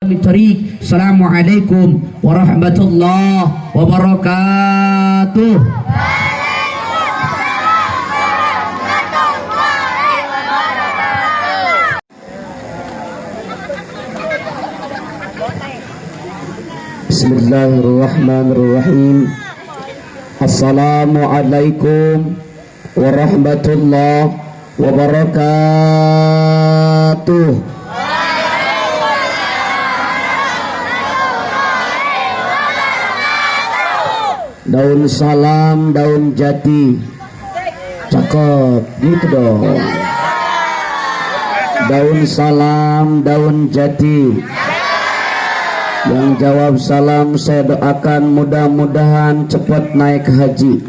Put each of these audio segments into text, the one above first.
Assalamualaikum warahmatullahi wabarakatuh. Bismillahirrahmanirrahim. Assalamualaikum warahmatullahi wabarakatuh. Daun salam, daun jati. Cakep, gitu dong. Daun salam, daun jati. Yang jawab salam saya doakan mudah-mudahan cepat naik haji.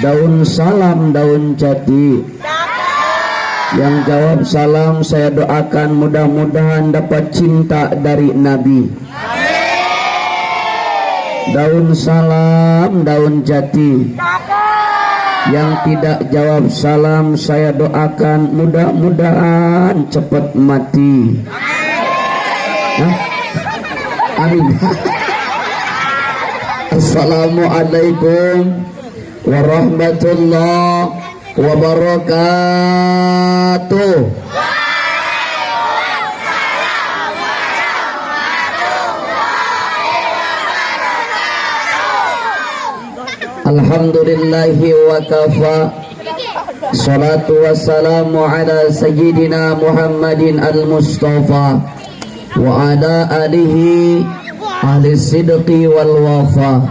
Daun salam, daun jati. Yang jawab salam saya doakan mudah-mudahan dapat cinta dari Nabi. Daun salam, daun jati. Yang tidak jawab salam saya doakan mudah-mudahan cepat mati. Amin. Assalamualaikum warahmatullahi wabarakatuh. Alhamdulillahi wa kafa. Salatu wassalamu ala sayyidina Muhammadin al-Mustafa wa ala alihi ahli sidqi wal wafa.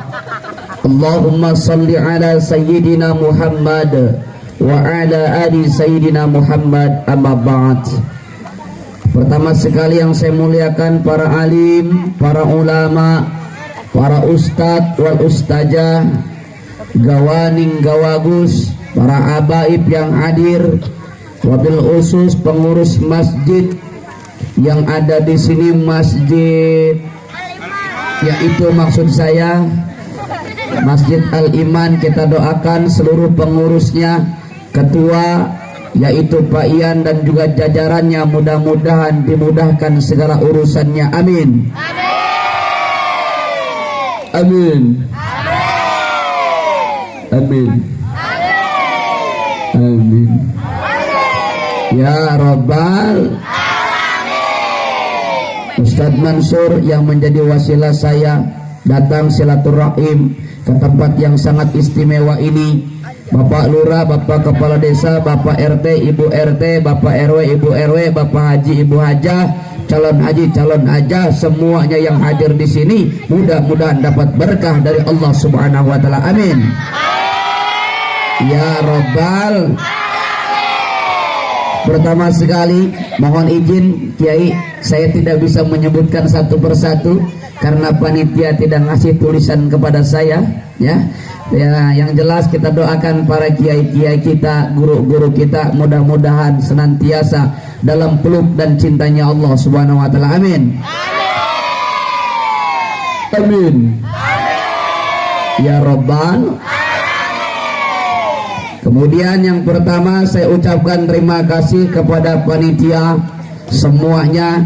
Allahumma salli ala sayyidina Muhammad wa ala ali sayyidina Muhammad, amma ba'd. Pertama sekali yang saya muliakan para alim, para ulama, para ustadz wal ustazah, gawaning gawagus, para habaib yang hadir, wabil khusus pengurus masjid yang ada di sini, masjid yaitu maksud saya Masjid Al-Iman. Kita doakan seluruh pengurusnya, ketua yaitu Pak Ian dan juga jajarannya, mudah-mudahan dimudahkan segala urusannya. Amin. Amin. Amin. Amin. Ya Rabbal. Ustadz Mansur yang menjadi wasilah saya datang silaturahim ke tempat yang sangat istimewa ini. Bapak Lurah, Bapak Kepala Desa, Bapak RT, Ibu RT, Bapak RW, Ibu RW, Bapak Haji, Ibu Hajah, calon haji, calon hajah, semuanya yang hadir di sini mudah-mudahan dapat berkah dari Allah Subhanahu wa taala. Amin. Ya Rabbal. Pertama sekali mohon izin Kiai, saya tidak bisa menyebutkan satu persatu karena panitia tidak ngasih tulisan kepada saya, ya. Ya, yang jelas kita doakan para kiai-kiai kita, guru-guru kita, mudah-mudahan senantiasa dalam peluk dan cintanya Allah Subhanahu wa taala. Amin. Amin. Ya Rabbal. Kemudian yang pertama saya ucapkan terima kasih kepada panitia semuanya,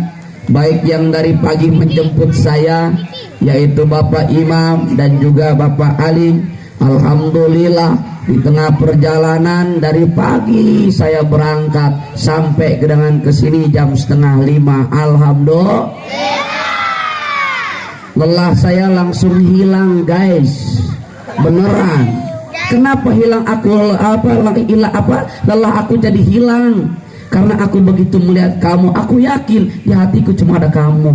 baik yang dari pagi menjemput saya yaitu Bapak Imam dan juga Bapak Ali. Alhamdulillah di tengah perjalanan dari pagi saya berangkat sampai dengan kesini jam 4:30. Alhamdulillah. Lelah saya langsung hilang guys, beneran. Kenapa hilang lelah aku jadi hilang? Karena aku begitu melihat kamu, aku yakin di hatiku cuma ada kamu.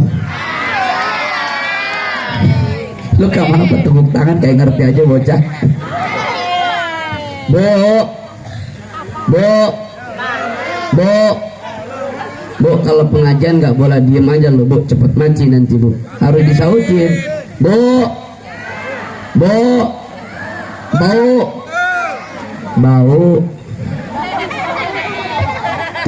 Lu kemana tepuk tangan kayak ngerti aja bocah. Bu, kalau pengajian nggak boleh diem aja lo, Bu, cepet maci nanti, Bu, harus disautin. Bu, bau.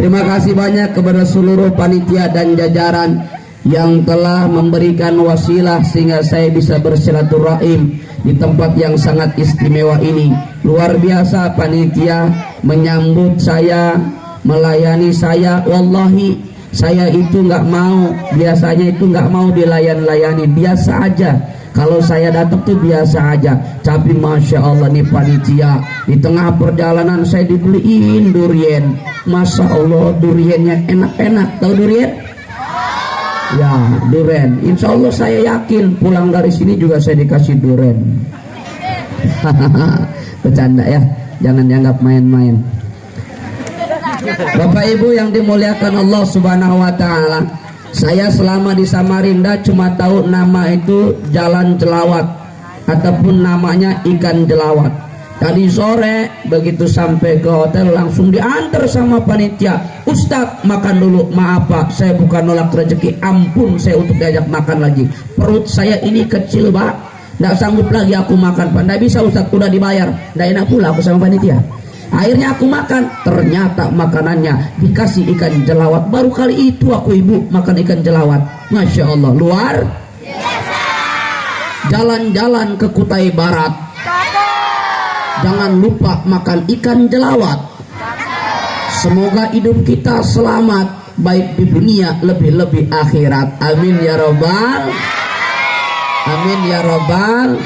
Terima kasih banyak kepada seluruh panitia dan jajaran yang telah memberikan wasilah sehingga saya bisa bersilaturahim di tempat yang sangat istimewa ini. Luar biasa panitia menyambut saya, melayani saya. Wallahi Saya itu nggak mau, biasanya itu nggak mau dilayan-layani, biasa aja. Kalau saya datang tuh biasa aja. Tapi masya Allah nih panitia, di tengah perjalanan saya dibeliin durian. Masya Allah duriannya enak-enak. Tahu durian? Ya, durian. Insya Allah saya yakin pulang dari sini juga saya dikasih durian. Bercanda ya, jangan dianggap main-main. Bapak Ibu yang dimuliakan Allah Subhanahu wa taala, saya selama di Samarinda cuma tahu nama itu jalan jelawat ataupun namanya ikan jelawat. Tadi sore begitu sampai ke hotel langsung diantar sama panitia, Ustadz makan dulu, maaf Pak saya bukan nolak rezeki, ampun saya untuk diajak makan lagi, perut saya ini kecil Pak, nggak sanggup lagi aku makan Pak. Nggak bisa Ustadz, udah dibayar, nggak enak pula aku sama panitia. Akhirnya aku makan, ternyata makanannya dikasih ikan jelawat. Baru kali itu aku ibu makan ikan jelawat. Masya Allah, luar biasa. Jalan-jalan ke Kutai Barat, jangan lupa makan ikan jelawat. Semoga hidup kita selamat, baik di dunia lebih-lebih akhirat. Amin ya robbal, amin ya robbal.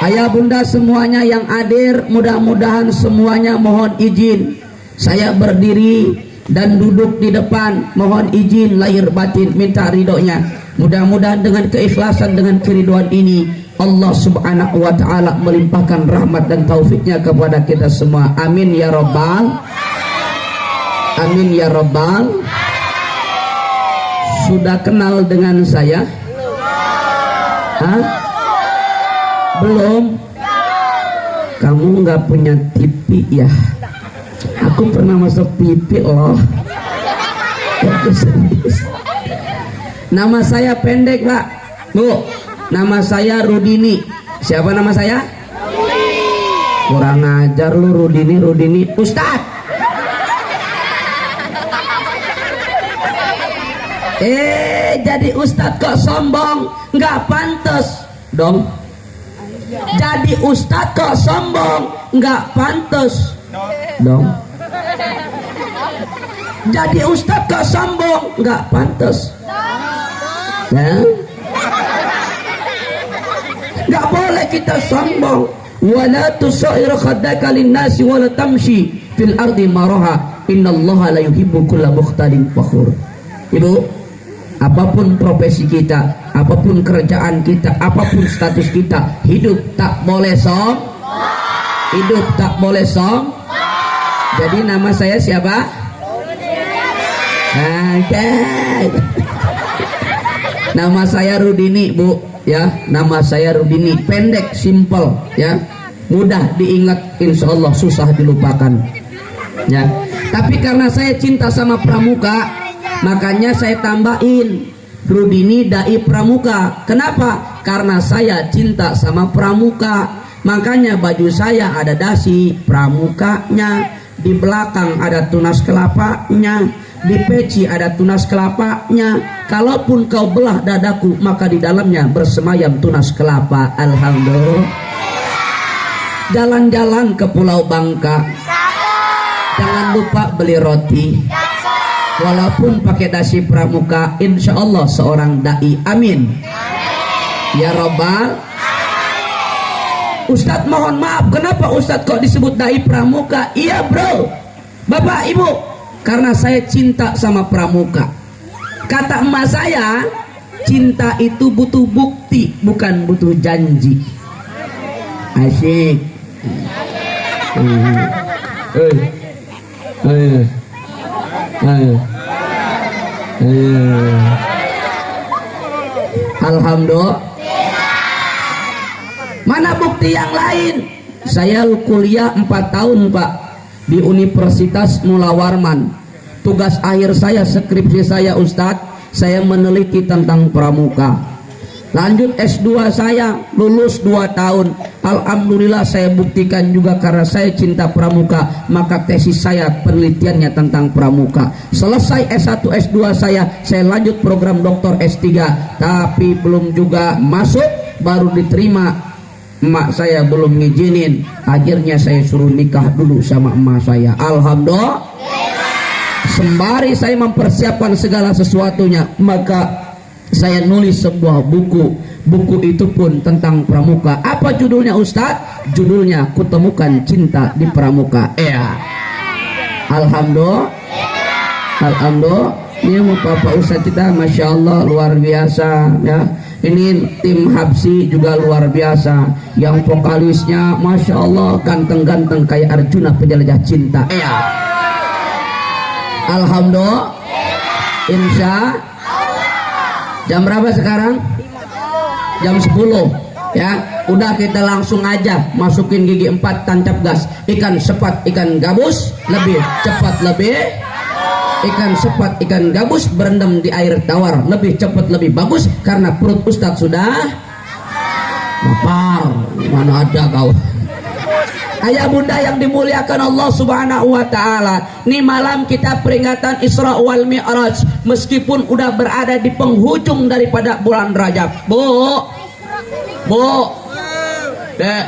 Ayah bunda semuanya yang hadir, mudah-mudahan semuanya mohon izin saya berdiri dan duduk di depan, mohon izin lahir batin minta ridhonya. Mudah-mudahan dengan keikhlasan, dengan keriduan ini Allah subhanahu wa ta'ala melimpahkan rahmat dan taufiknya kepada kita semua. Amin ya robbal, amin ya robbal. Sudah kenal dengan saya? Hah? Belum? Kamu nggak punya TV ya? Aku pernah masuk TV loh. Nama saya pendek Pak, Bu. Nama saya Rudini. Siapa nama saya? Kurang ajar lu, Rudini, Rudini. Ustadz. Jadi Ustadz kok sombong? Nggak pantas dong. Jadi Ustadz kok sombong? Nggak pantas dong. Jadi Ustadz kok sombong? Nggak pantas. Ya? Nggak boleh kita sombong. Wala tusair khaddaka linnasi wala tamshi fil ardi maraha innallaha la yuhibbu kulla mukhtalin fakhur. Ibu, apapun profesi kita, apapun kerjaan kita, apapun status kita, hidup tak boleh sombong. Hidup tak boleh sombong. Jadi nama saya siapa? Okay. Nama saya Rudini, Bu. Ya, nama saya Rudini. Pendek, simple, ya, mudah diingat, insya Allah susah dilupakan. Ya. Tapi karena saya cinta sama pramuka, makanya saya tambahin Rudini Dai Pramuka. Kenapa? Karena saya cinta sama pramuka. Makanya baju saya ada dasi pramukanya, di belakang ada tunas kelapanya, di peci ada tunas kelapanya. Kalaupun kau belah dadaku, maka di dalamnya bersemayam tunas kelapa. Alhamdulillah. Jalan-jalan ke Pulau Bangka, jangan lupa beli roti. Walaupun pakai dasi pramuka, insya Allah seorang dai. Amin ya robbal. Ustadz mohon maaf, kenapa Ustadz kok disebut dai pramuka? Iya bro, bapak ibu, karena saya cinta sama pramuka. Kata emak saya, cinta itu butuh bukti, bukan butuh janji. Asyik. Alhamdulillah. Mana bukti yang lain? Saya kuliah 4 tahun Pak di Universitas Mula Warman. Tugas akhir saya, skripsi saya Ustadz, saya meneliti tentang pramuka. Lanjut S2 saya, lulus 2 tahun. Alhamdulillah saya buktikan juga karena saya cinta pramuka, maka tesis saya penelitiannya tentang pramuka. Selesai S1 S2 saya lanjut program doktor S3, tapi belum juga masuk, baru diterima. Emak saya belum ngizinin, akhirnya saya suruh nikah dulu sama emak saya. Alhamdulillah. Sembari saya mempersiapkan segala sesuatunya, maka saya nulis sebuah buku. Buku itu pun tentang pramuka. Apa judulnya Ustadz? Judulnya Kutemukan Cinta di Pramuka. Ya. Alhamdulillah. Alhamdulillah. Ini Bapak Ustadz kita, masya Allah, luar biasa ya. Ini tim Habsi juga luar biasa. Yang vokalisnya masya Allah ganteng-ganteng kayak Arjuna penjelajah cinta. Ya. Alhamdulillah. Insya. Jam berapa sekarang? Jam 10 ya. Udah kita langsung aja masukin gigi 4, tancap gas. Ikan sepat, ikan gabus, lebih cepat lebih. Ikan sepat, ikan gabus berendam di air tawar, lebih cepat lebih bagus karena perut Ustadz sudah lapar. Mana ada kau. Ayah bunda yang dimuliakan Allah Subhanahu wa taala, nih malam kita peringatan Isra wal Mi'raj, meskipun udah berada di penghujung daripada bulan Rajab. Bu. Dek.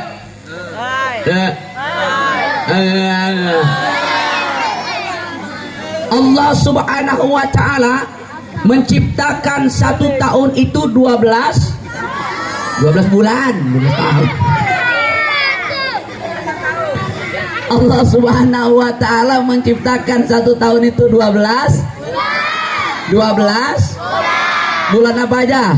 Allah Subhanahu wa taala menciptakan satu tahun itu 12 bulan, 12 tahun. Allah Subhanahu wa taala menciptakan satu tahun itu 12 bulan apa aja?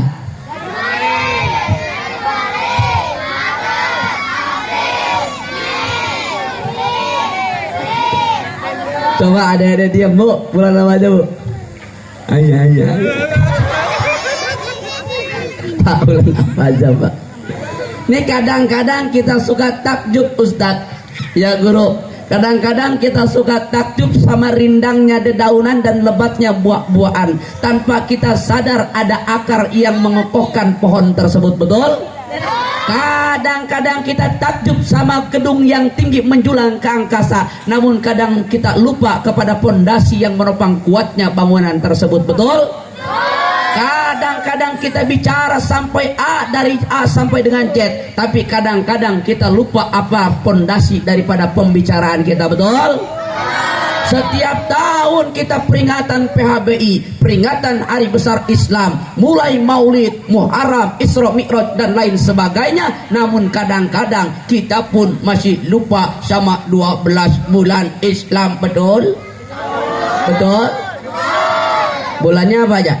Coba ada diam Bu, bulan apa aja Bu? Ayah. Pak, bulan apa aja Pak? Ini kadang-kadang kita suka takjub Ustadz, ya Guru. Kadang-kadang kita suka takjub sama rindangnya dedaunan dan lebatnya buah-buahan, tanpa kita sadar ada akar yang mengokohkan pohon tersebut, betul? Kadang-kadang kita takjub sama gedung yang tinggi menjulang ke angkasa, namun kadang kita lupa kepada pondasi yang menopang kuatnya bangunan tersebut, betul? Kadang-kadang kita bicara sampai A, dari A sampai dengan Z, tapi kadang-kadang kita lupa apa pondasi daripada pembicaraan kita, betul? Setiap tahun kita peringatan PHBI, peringatan Hari Besar Islam, mulai Maulid, Muharram, Isra Mi'raj dan lain sebagainya. Namun kadang-kadang kita pun masih lupa sama 12 bulan Islam, betul? Betul? Bulannya apa aja?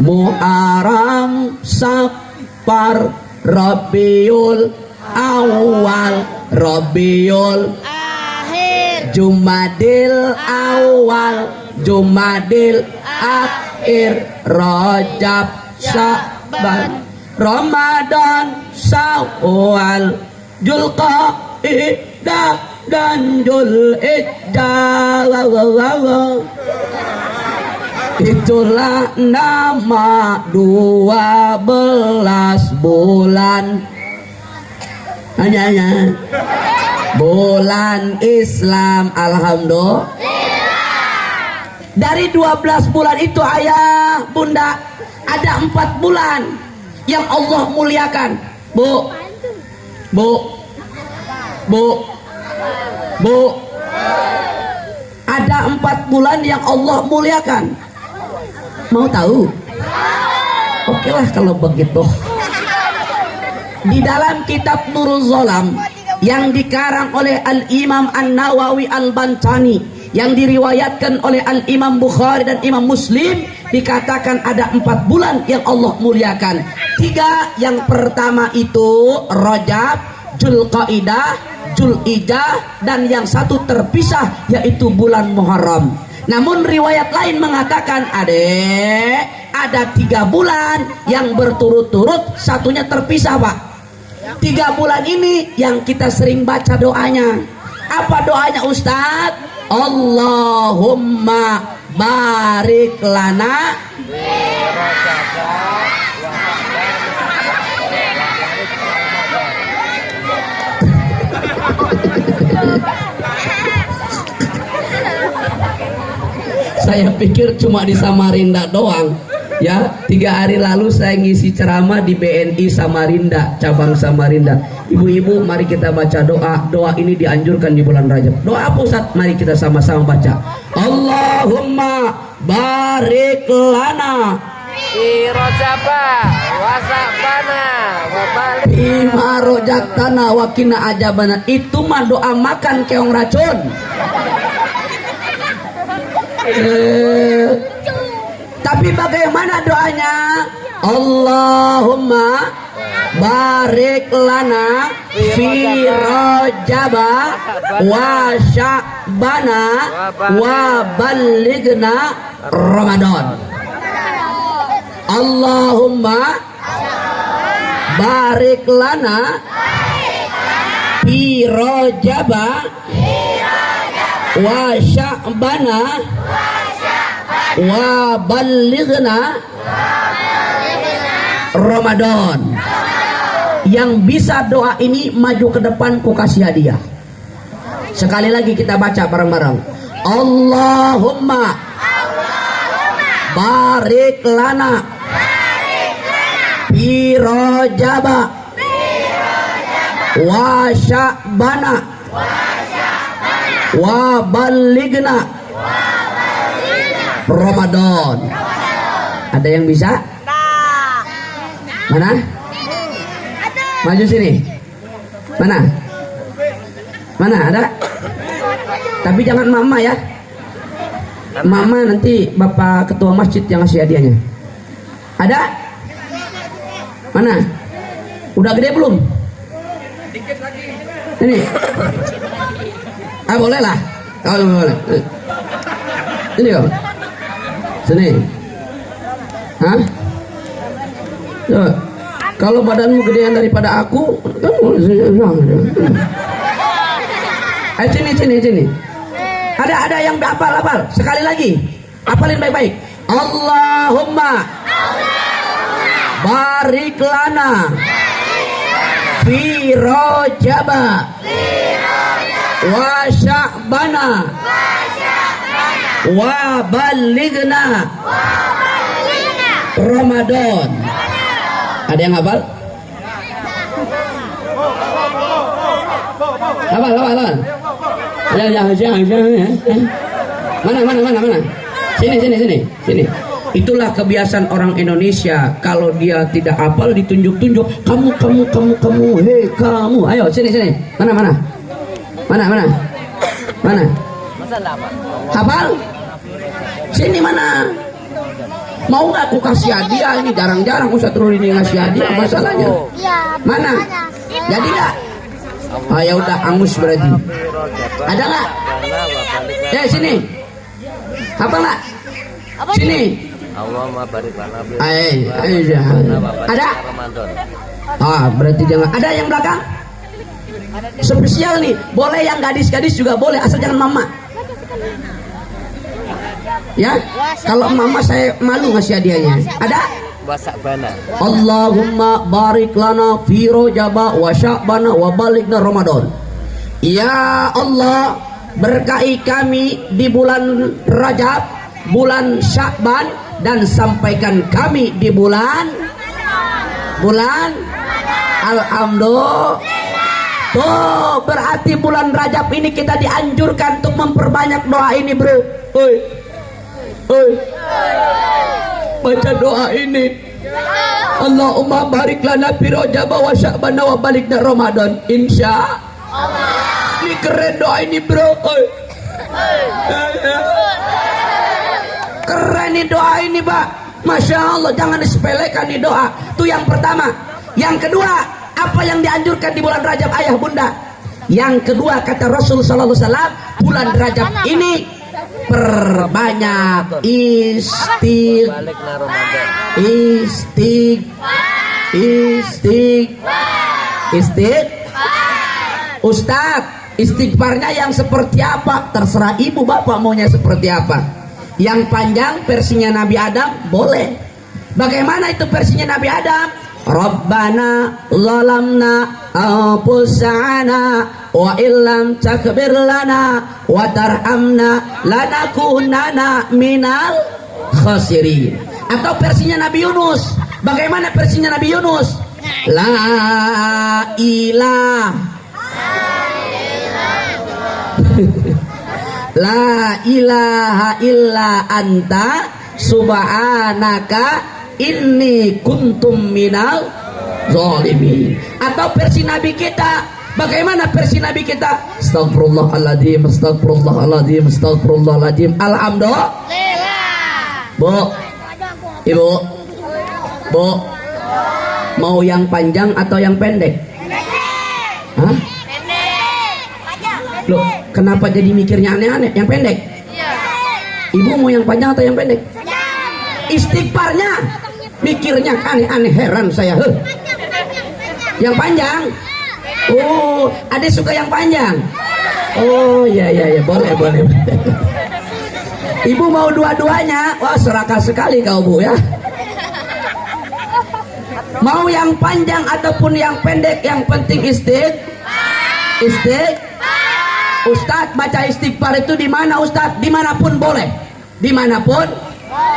Muharram, Safar, Rabiul Awal, Rabiul Jumadil Awal, Jumadil Akhir, Rajab, Sa'ban, Ramadan, Syawal, Dzulqa'dah dan Dzulhijjah. Itulah nama 12 bulan. Hanya bulan Islam. Alhamdulillah. Dari 12 bulan itu ayah bunda, ada 4 bulan yang Allah muliakan. Bu. Ada 4 bulan yang Allah muliakan. Mau tahu? Oke lah kalau begitu. Di dalam kitab Nurul Zolam yang dikarang oleh Al-Imam An-Nawawi Al-Bantani, yang diriwayatkan oleh Al-Imam Bukhari dan Imam Muslim, dikatakan ada 4 bulan yang Allah muliakan. 3 yang pertama itu Rajab, Dzulqa'dah, Dzulhijjah, dan yang satu terpisah yaitu bulan Muharram. Namun riwayat lain mengatakan ada 3 bulan yang berturut-turut, satunya terpisah Pak. 3 bulan ini yang kita sering baca doanya. Apa doanya Ustadz? Allahumma barik lana Saya pikir cuma di Samarinda doang. Ya, 3 hari lalu saya ngisi ceramah di BNI Samarinda, cabang Samarinda. Ibu-ibu, mari kita baca doa. Doa ini dianjurkan di bulan Rajab. Doa apa Ustaz? Mari kita sama-sama baca. Allahumma barik lana Fi rojaba wasabana wabalik bima rojaktana wakina ajabana. Itu mah doa makan keong racun. Tapi bagaimana doanya? Allahumma barik lana fi rojaba wa sya'bana wa balighna Ramadan. Allahumma barik lana fi rojaba wa sya'bana wa balighna Ramadan. Yang bisa doa ini maju ke depan, ku kasih hadiah. Sekali lagi kita baca bareng-bareng. Allahumma barik lana fi rojaba wa sya'bana wa balighna Ramadan. Ada yang bisa? Mana? Maju sini. Mana? Mana ada? Tapi jangan mama ya. Mama nanti bapak ketua masjid yang ngasih hadiahnya. Ada? Mana? Udah gede belum? Dikit lagi. Ini. Boleh lah. Kalau boleh. Ini kok. Sini. Hah? Coba. Kalau badanmu gedean daripada aku, kamu sini. Ada yang hafal. Sekali lagi. Hafalin baik-baik. Allahumma barik lana fi rojaba wa sya'bana wa balighna Ramadan. Ada yang hafal? Hafal. Ya. Mana? Sini. Itulah kebiasaan orang Indonesia. Kalau dia tidak hafal ditunjuk-tunjuk. Kamu. Hei kamu. Ayo sini. Mana? Hafal? Sini mana? Mau nggak aku kasih hadiah? Ini jarang-jarang Ustaz Ruli ini ngasih hadiah. Masalahnya mana? Jadi nggak? Ya udah, angus berarti. Ada nggak? Sini. Apa nggak? Sini. Ada? Berarti jangan. Ada yang belakang? Spesial nih. Boleh yang gadis-gadis juga boleh, asal jangan mama. Ya, kalau mama saya malu ngasih hadiahnya. Ada? wasabana. Allahumma barik lana fi rojaba wa sya'bana wa balighna Ramadan. Ya Allah, berkahi kami di bulan Rajab, bulan Sya'ban, dan sampaikan kami di bulan Alhamdulillah. Tuh, berarti bulan Rajab ini kita dianjurkan untuk memperbanyak doa ini, bro. Oi. Baca doa ini. Allahumma barik lana fi Rajab wa Sya'ban wa balighna Ramadan. Insya Allah. Ini keren doa ini, bro. Keren nih doa ini, Pak. Masya Allah, jangan disepelekan nih doa. Itu yang pertama. Yang kedua, apa yang dianjurkan di bulan Rajab, ayah bunda? Yang kedua, kata Rasul sallallahu alaihi wasallam, bulan Rajab ini perbanyak Ustadz, istighfarnya yang seperti apa? Terserah ibu bapak maunya seperti apa. Yang panjang versinya Nabi Adam boleh. Bagaimana itu versinya Nabi Adam? Rabbana zalamna anfusana wa illam takbir lana wa tarhamna lanakunanna minal khasirin. Atau versinya Nabi Yunus. Bagaimana versinya Nabi Yunus? La ilah La ilaha illa anta subhanaka inni kuntum minal zalimin. Atau versi Nabi kita, bagaimana versi Nabi kita? Astagfirullahaladzim, astagfirullahaladzim, astagfirullahaladzim. Alhamdulillah. Bu, ibu, bu, mau yang panjang atau yang pendek? Hah? Loh, kenapa jadi mikirnya aneh-aneh? Yang pendek? Ibu mau yang panjang atau yang pendek? Istighfarnya mikirnya aneh-aneh, heran saya. Yang panjang? Oh, adik suka yang panjang? Oh iya, boleh. Ibu mau dua-duanya? Wah, serakah sekali kau bu ya. Mau yang panjang ataupun yang pendek, yang penting Ustadz baca istighfar itu di mana Ustadz? Dimanapun boleh, dimanapun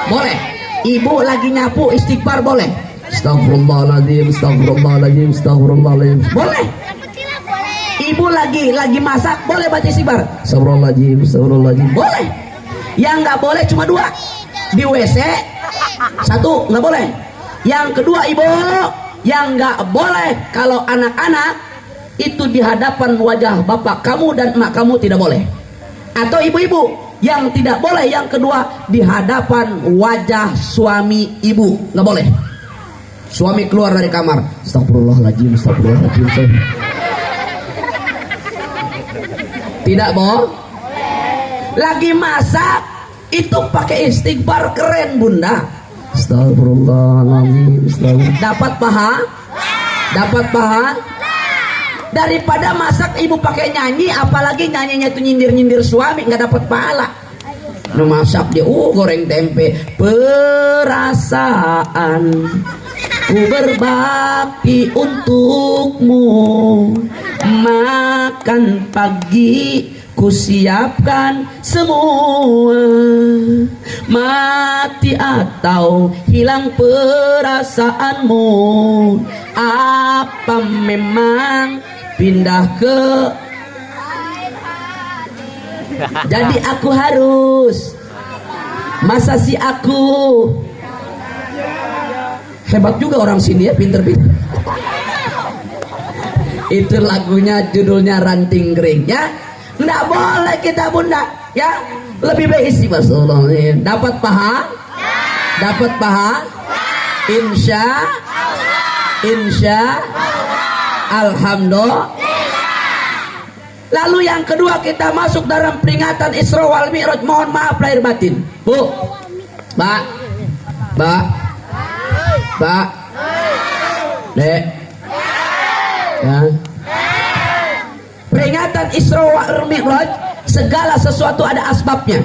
boleh. Ibu lagi nyapu istighfar boleh. Astagfirullahaladzim, astagfirullahaladzim, astagfirullahaladzim. Boleh. Ibu lagi masak boleh baca istighfar. Astagfirullahaladzim, astagfirullahaladzim. Boleh. Yang nggak boleh cuma dua. Di WC satu nggak boleh. Yang kedua ibu, yang nggak boleh kalau anak-anak itu di hadapan wajah bapak kamu dan emak kamu tidak boleh. Atau ibu-ibu yang tidak boleh, yang kedua di hadapan wajah suami ibu nggak boleh. Suami keluar dari kamar, astagfirullahaladzim, astagfirullahaladzim. Tidak boleh. Lagi masak itu pakai istighfar, keren bunda. Astagfirullahaladzim, astagfirullah. Dapat paha? Dapat paha? Daripada masak ibu pakai nyanyi, apalagi nyanyinya itu nyindir-nyindir suami, nggak dapat pahala. Masak dia goreng tempe. Perasaan ku berbakti untukmu, makan pagi ku siapkan semua, mati atau hilang perasaanmu, apa memang pindah ke. Jadi aku harus, masa si aku. Hebat juga orang sini ya, pinter-pinter. Itu lagunya, judulnya Ranting Kering ya. Nggak boleh kita bunda ya. Lebih baik isi masalah. Dapat paha? Dapat paha? Insya Alhamdulillah. Lalu yang kedua kita masuk dalam peringatan Isra wal Mi'raj. Mohon maaf lahir batin. Bu, Pak, Dek, ya. Peringatan Isra wal Mi'raj, segala sesuatu ada asbabnya.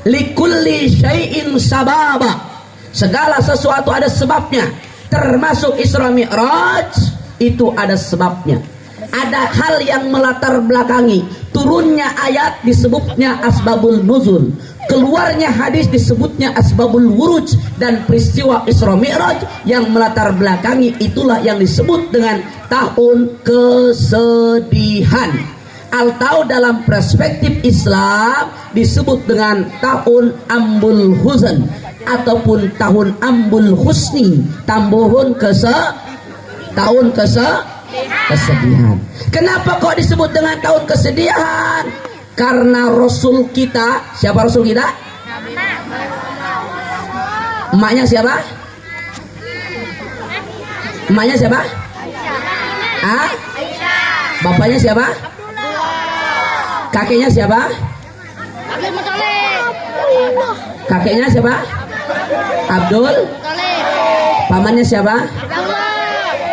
Likulli syai'in sababa. Segala sesuatu ada sebabnya. Termasuk Isra Mi'raj itu ada sebabnya. Ada hal yang melatar belakangi. Turunnya ayat disebutnya asbabul nuzul, keluarnya hadis disebutnya asbabul wuruj, dan peristiwa Isra Mi'raj yang melatar belakangi itulah yang disebut dengan tahun kesedihan. Atau dalam perspektif Islam disebut dengan tahun ambul huzn ataupun tahun ambul husni, tahun kesedihan. Kenapa kok disebut dengan tahun kesedihan? Karena Rasul kita, siapa Rasul kita? Emaknya siapa? Emaknya siapa? Ah? Bapaknya siapa? Kakeknya siapa? Kakeknya siapa? Abdul. Pamannya siapa?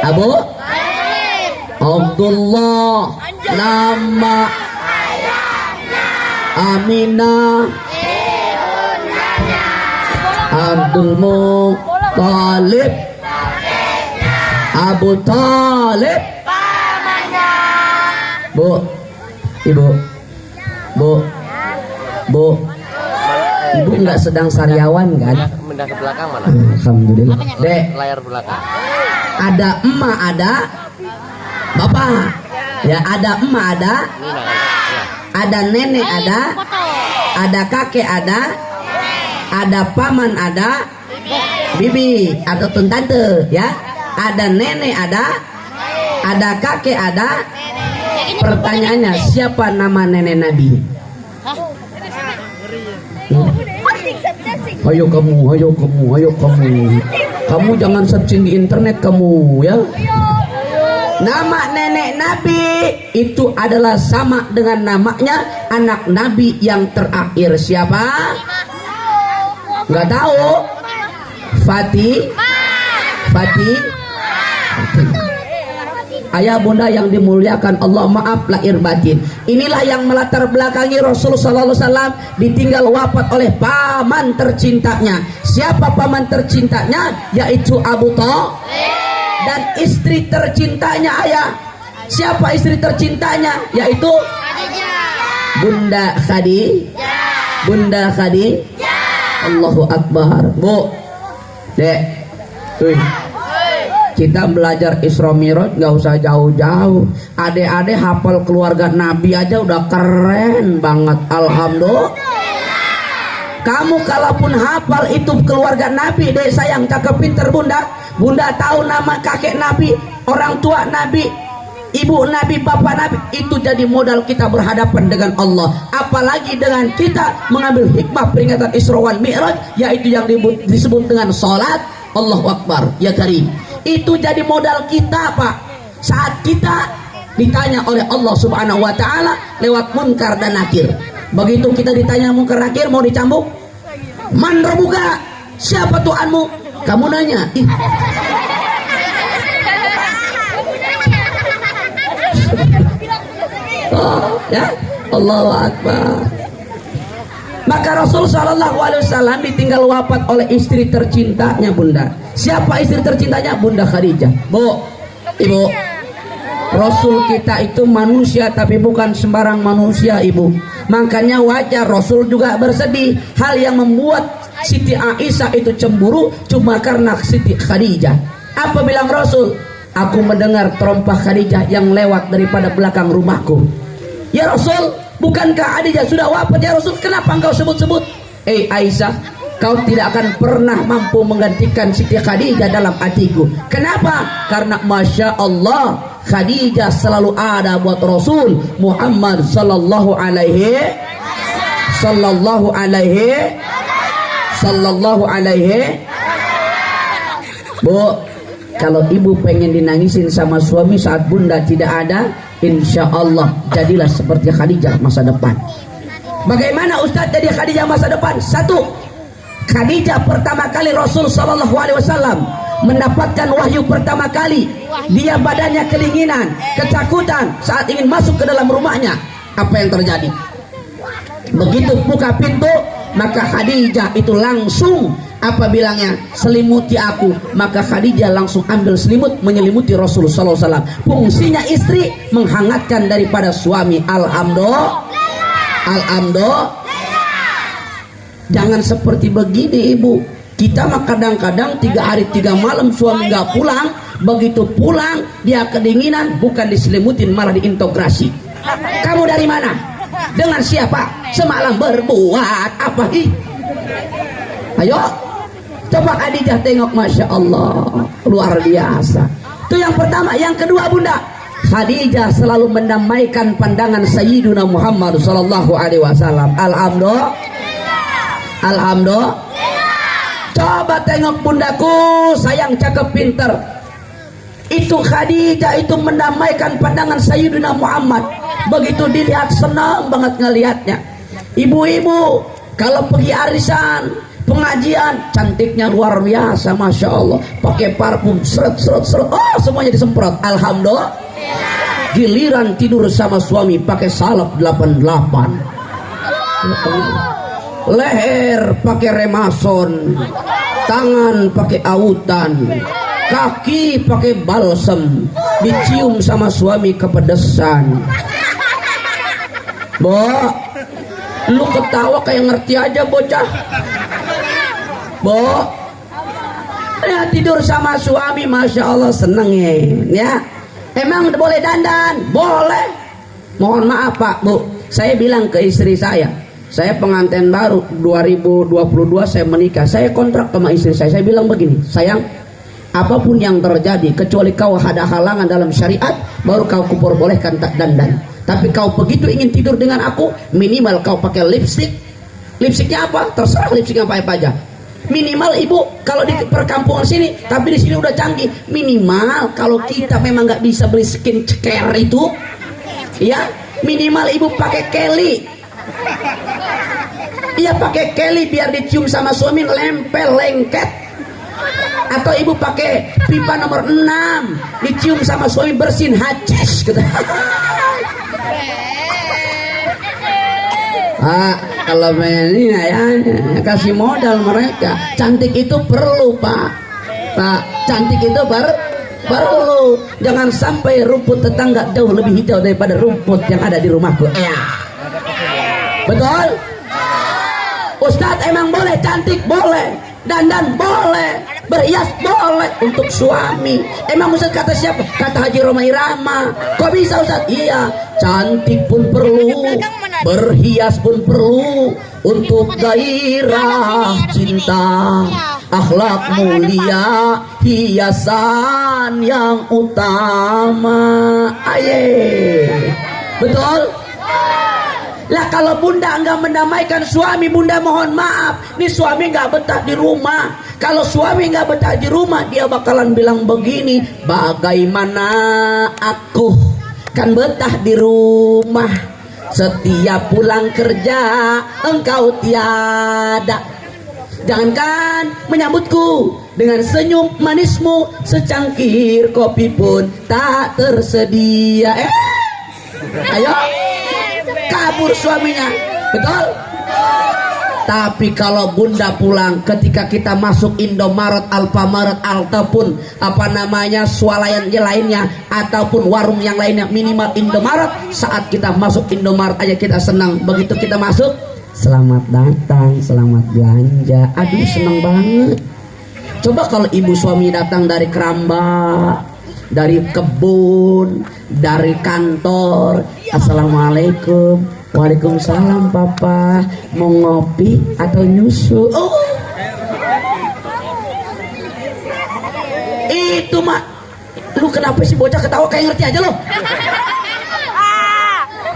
Abu Abdullah. Nama Aminah Abdul Muttalib Abu Talib. Bu, ibu, ibu nggak sedang sariawan kan? pindah ke belakang mana? Alhamdulillah. Dek, Layar belakang. ada emak, ada bapak. Ya, ada emak, ada, Ini nah, ya. ada nenek, ada kakek, ada paman, ada bibi atau tante, ya. Ada nenek, ada kakek, ada. Pertanyaannya, siapa nama nenek Nabi? Ayo kamu. Kamu jangan searching di internet kamu, ya. Nama nenek Nabi itu adalah sama dengan namanya anak Nabi yang terakhir. Siapa? Nggak tahu. Fatih. Ayah bunda yang dimuliakan Allah, maaf lahir batin. Inilah yang melatar belakangi Rasul sallallahu alaihi wasallam ditinggal wafat oleh paman tercintanya. Siapa paman tercintanya? Yaitu Abu Thalib. Dan istri tercintanya ayah. Siapa istri tercintanya? Yaitu Bunda Khadijah. Allahu Akbar. Bu, Dek, tuh. Kita belajar Isra Mi'raj nggak usah jauh-jauh. Adek-adek hafal keluarga Nabi aja udah keren banget. Alhamdulillah. Kamu kalaupun hafal itu keluarga Nabi, dek sayang, cakep, pinter bunda. Bunda tahu nama kakek Nabi, orang tua Nabi, ibu Nabi, bapak Nabi. Itu jadi modal kita berhadapan dengan Allah. Apalagi dengan kita mengambil hikmah peringatan Isra wal Mi'raj, yaitu yang disebut dengan sholat. Allahu Akbar, ya Karim. Itu jadi modal kita, Pak. Saat kita ditanya oleh Allah Subhanahu wa taala lewat munkar dan nakir. Begitu kita ditanya munkar nakir, mau dicambuk? Man rabbuka? Siapa Tuhanmu? Kamu nanya. Ih. Oh, ya. Allahu Akbar. Maka Rasul sallallahu alaihi wasallam ditinggal wafat oleh istri tercintanya, bunda. Siapa istri tercintanya? Bunda Khadijah. Bu, ibu, Rasul kita itu manusia, tapi bukan sembarang manusia, ibu. Makanya wajar Rasul juga bersedih. Hal yang membuat Siti Aisyah itu cemburu cuma karena Siti Khadijah. Apa bilang Rasul? Aku mendengar terompah Khadijah yang lewat daripada belakang rumahku. Ya Rasul, bukankah Khadijah sudah wafat ya Rasul? Kenapa engkau sebut-sebut? Aisyah, kau tidak akan pernah mampu menggantikan Siti Khadijah dalam hatiku. Kenapa? Karena Masya Allah, Khadijah selalu ada buat Rasul Muhammad sallallahu alaihi. Bu, kalau ibu pengen dinangisin sama suami saat bunda tidak ada, insya Allah jadilah seperti Khadijah masa depan. Bagaimana Ustaz jadi Khadijah masa depan? Satu, Khadijah pertama kali Rasul sallallahu alaihi wasallam mendapatkan wahyu pertama kali, dia badannya kedinginan, ketakutan saat ingin masuk ke dalam rumahnya. Apa yang terjadi? Begitu buka pintu, maka Khadijah itu langsung apa bilangnya? Selimuti aku. Maka Khadijah langsung ambil selimut menyelimuti Rasul sallallahu alaihi wasallam. Fungsinya istri menghangatkan daripada suami. Alhamdulillah. Jangan seperti begini ibu. Kita mah kadang-kadang 3 hari 3 malam suami nggak pulang. Begitu pulang dia kedinginan, bukan diselimutin malah diintegrasi. Kamu dari mana? Dengan siapa? Semalam berbuat apa? Ayo, coba Khadijah tengok, Masya Allah, luar biasa. Itu yang pertama. Yang kedua bunda, Khadijah selalu mendamaikan pandangan Sayyiduna Muhammad sallallahu alaihi wasallam. Alhamdulillah. Coba tengok bundaku, sayang, cakep, pinter. Itu Khadijah itu mendamaikan pandangan Sayyiduna Muhammad. Begitu dilihat senang banget ngelihatnya. Ibu-ibu kalau pergi arisan, pengajian, cantiknya luar biasa, Masya Allah. Pakai parfum, seret. Oh, semuanya disemprot. Alhamdulillah. Giliran tidur sama suami pakai salep 88. Leher pakai remason, tangan pakai autan, kaki pakai balsem, dicium sama suami kepedesan. Bo, lu ketawa kayak ngerti aja bocah. Bu, ya tidur sama suami, masya Allah seneng ya. Emang boleh dandan? Boleh. Mohon maaf Pak Bu, saya bilang ke istri saya pengantin baru 2022 saya menikah, saya kontrak sama istri saya bilang begini, sayang, apapun yang terjadi kecuali kau ada halangan dalam syariat baru kau kuperbolehkan tak dandan. Tapi kau begitu ingin tidur dengan aku, minimal kau pakai lipstick. Lipstiknya apa? Terserah lipstiknya apa aja. Minimal ibu kalau di perkampungan sini, tapi di sini udah canggih. Minimal kalau kita memang nggak bisa beli skin care itu, ya minimal ibu pakai Kelly. Iya pakai Kelly biar dicium sama suami lempel lengket. Atau ibu pakai pipa nomor 6 dicium sama suami bersin haces gitu. Pak, kalau ini ya kasih modal mereka. Cantik itu perlu Pak. Cantik itu perlu. Jangan sampai rumput tetangga jauh lebih hijau daripada rumput yang ada di rumahku. Betul? Ustadz emang boleh cantik? Boleh. Dandan boleh, berhias boleh untuk suami. Emang Ustaz kata siapa? Kata Haji Roma Irama. Kok bisa Ustaz? Iya, cantik pun perlu, berhias pun perlu untuk gairah cinta, akhlak mulia, hiasan yang utama. Aye, betul? Lah kalau bunda enggak mendamaikan suami, bunda mohon maaf, nih suami enggak betah di rumah. Kalau suami enggak betah di rumah, dia bakalan bilang begini, bagaimana aku kan betah di rumah, setiap pulang kerja engkau tiada. Jangankan menyambutku dengan senyum manismu, secangkir kopi pun tak tersedia. Ayo kabur suaminya, betul? Tapi kalau bunda pulang ketika kita masuk Indomaret, Alfamaret ataupun apa namanya swalayan yang lainnya ataupun warung yang lainnya, minimal Indomaret, saat kita masuk Indomaret aja kita senang. Begitu kita masuk, selamat datang, selamat belanja. Aduh senang banget. Coba kalau ibu suami datang dari keramba, dari kebun, dari kantor, assalamualaikum. Waalaikumsalam papa, mau ngopi atau nyusu? Oh, itu mah, lu kenapa sih bocah ketawa kayak ngerti aja lo?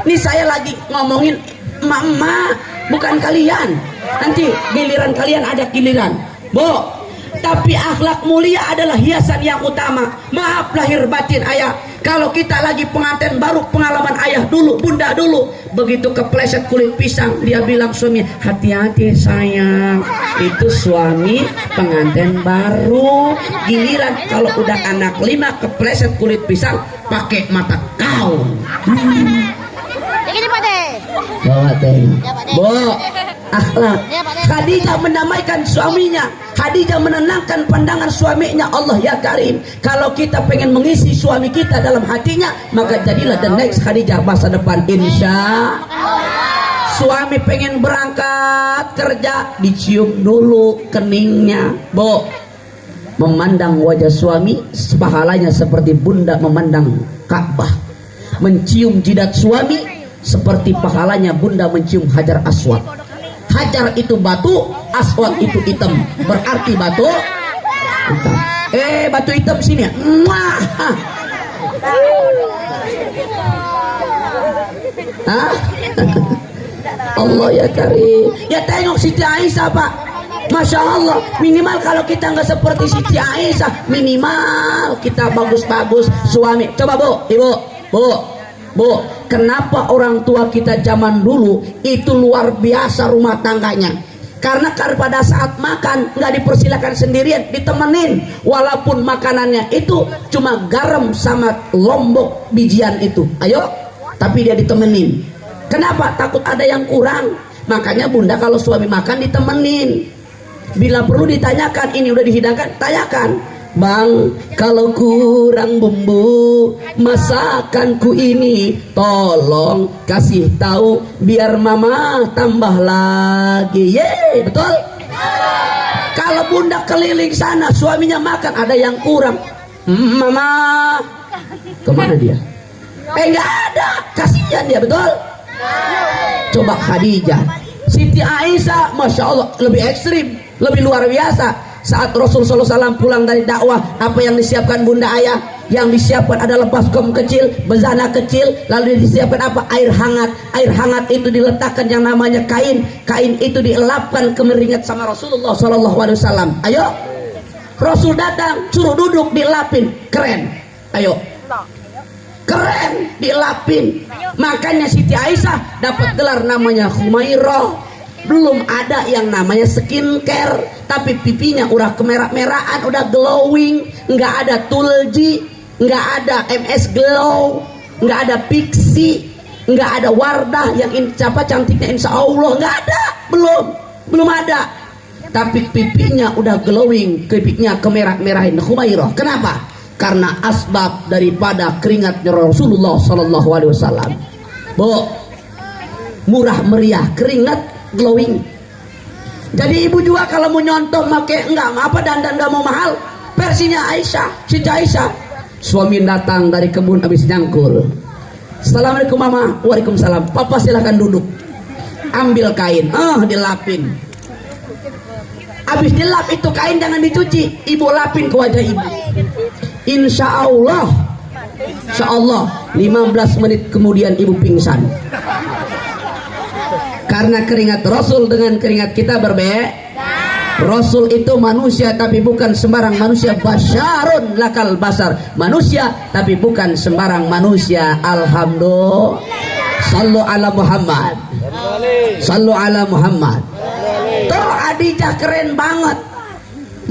Nih saya lagi ngomongin mama, bukan kalian. Nanti giliran kalian ada giliran, Bo. Tapi akhlak mulia adalah hiasan yang utama. Maaf lahir batin ayah, kalau kita lagi pengantin baru, pengalaman ayah dulu, bunda dulu, begitu kepleset kulit pisang, dia bilang suami, hati-hati sayang, itu suami pengantin baru. Giliran kalau udah anak 5 kepleset kulit pisang, pakai mata kau. Bawa teh, Bo, akhlak. Khadijah mendamaikan suaminya, Khadijah menenangkan pandangan suaminya. Allah ya Karim, kalau kita pengen mengisi suami kita dalam hatinya, maka jadilah the next Khadijah masa depan insya. Suami pengen berangkat kerja, dicium dulu keningnya, Bo. Memandang wajah suami, pahalanya seperti bunda memandang Ka'bah. Mencium jidat suami seperti pahalanya bunda mencium Hajar Aswad. Hajar itu batu, Aswad itu hitam, berarti batu hitam. Batu hitam sini ya. Allah ya Karim. Ya tengok Siti Aisyah Pak, Masya Allah. Minimal kalau kita nggak seperti Siti Aisyah, minimal kita bagus-bagus suami. Coba Bu, Ibu, Bu, kenapa orang tua kita zaman dulu itu luar biasa rumah tangganya? Karena pada saat makan nggak dipersilakan sendirian, ditemenin. Walaupun makanannya itu cuma garam sama lombok bijian itu, ayo, tapi dia ditemenin. Kenapa? Takut ada yang kurang. Makanya bunda kalau suami makan ditemenin. Bila perlu ditanyakan, ini udah dihidangkan, tanyakan, Bang, kalau kurang bumbu masakanku ini, tolong kasih tahu biar mama tambah lagi. Yeay, betul? Kalau bunda keliling sana, suaminya makan ada yang kurang. Mama, kemana dia? Nggak ada, kasihan dia, betul? Coba Khadijah, Siti Aisyah, masya Allah lebih ekstrim, lebih luar biasa. Saat Rasulullah SAW pulang dari dakwah, apa yang disiapkan bunda ayah? Yang disiapkan adalah baskom kecil, bezana kecil, lalu disiapkan apa? Air hangat. Air hangat itu diletakkan yang namanya kain. Kain itu dielapkan kemeringat sama Rasulullah SAW. Ayo, Rasul datang, suruh duduk, dielapin. Keren. Ayo, keren, dielapin. Makanya Siti Aisyah dapat gelar namanya Humairah. Belum ada yang namanya skincare, tapi pipinya udah kemerah-merahan, udah glowing. Nggak ada Tulji, nggak ada MS Glow, nggak ada Pixi, nggak ada Wardah yang cantiknya insya Allah, nggak ada, belum ada. Tapi pipinya udah glowing, pipinya kemerah-merahin. Humairah. Kenapa? Karena asbab daripada keringatnya Rasulullah SAW. Bu, murah meriah, keringat glowing. Jadi ibu juga kalau mau nyontoh pakai dandan nggak mau mahal, versinya Aisyah, Siti Aisyah. Suami datang dari kebun habis nyangkul. Assalamualaikum mama. Waalaikumsalam. Papa silahkan duduk. Ambil kain, dilapin. Habis dilap itu kain jangan dicuci, ibu lapin ke wajah ibu. Insya Allah 15 menit kemudian ibu pingsan. Karena keringat Rasul dengan keringat kita berbeda. Rasul itu manusia tapi bukan sembarang manusia. Basyarun lakal basar, manusia tapi bukan sembarang manusia. Alhamdulillah. Sallu ala Muhammad. Sallu ala Muhammad. Toh Khadijah keren banget.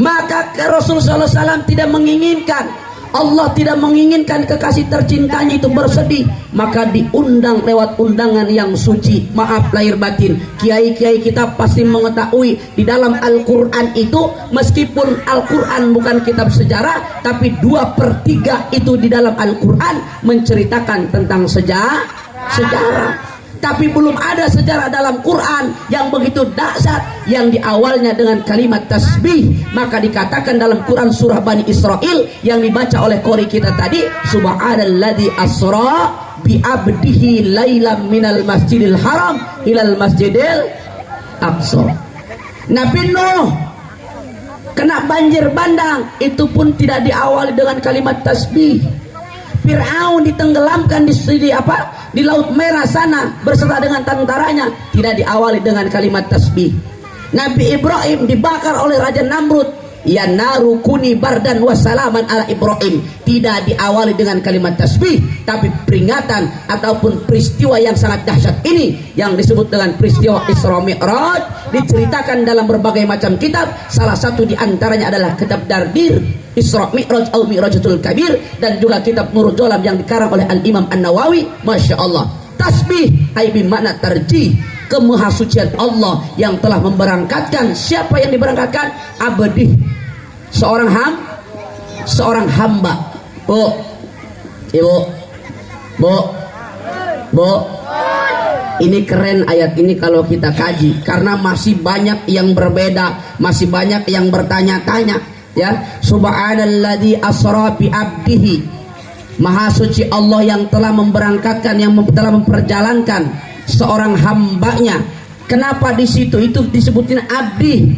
Maka Rasulullah SAW tidak menginginkan, Allah tidak menginginkan kekasih tercintanya itu bersedih, maka diundang lewat undangan yang suci. Maaf lahir batin, kiai-kiai kita pasti mengetahui di dalam Al-Quran itu, meskipun Al-Quran bukan kitab sejarah, tapi 2/3 itu di dalam Al-Quran menceritakan tentang sejarah. Tapi belum ada sejarah dalam Quran yang begitu dahsyat, yang diawalnya dengan kalimat tasbih. Maka dikatakan dalam Quran surah Bani Israel yang dibaca oleh qori kita tadi, subhanalladzi asra bi abdihi lailam minal masjidil haram ilal masjidil aqsa. Nabi Nuh kena banjir bandang, itu pun tidak diawali dengan kalimat tasbih. Fir'aun ditenggelamkan di Laut Merah sana berserta dengan tentaranya, tidak diawali dengan kalimat tasbih. Nabi Ibrahim dibakar oleh Raja Namrud, ya naru kuni bardan wassalaman ala Ibrahim, tidak diawali dengan kalimat tasbih, tapi peringatan ataupun peristiwa yang sangat dahsyat ini yang disebut dengan peristiwa Isra Mi'raj diceritakan dalam berbagai macam kitab. Salah satu diantaranya adalah kitab Dardir Isra Mi'raj atau Mi'rajatul Kabir, dan juga kitab Nurul Jolam yang dikarang oleh Al-Imam An-Nawawi. Masya Allah. Tasbih ay bimana tarjih, kemahasucian Allah yang telah memberangkatkan. Siapa yang diberangkatkan? Abdi, seorang hamba. Bu, ibu, bu, ini keren ayat ini kalau kita kaji, karena masih banyak yang berbeda, masih banyak yang bertanya-tanya. Ya, subhanalladzi asra bi abdihi, maha suci Allah yang telah memberangkatkan, yang telah memperjalankan seorang hambanya. Kenapa di situ itu disebutin abdi?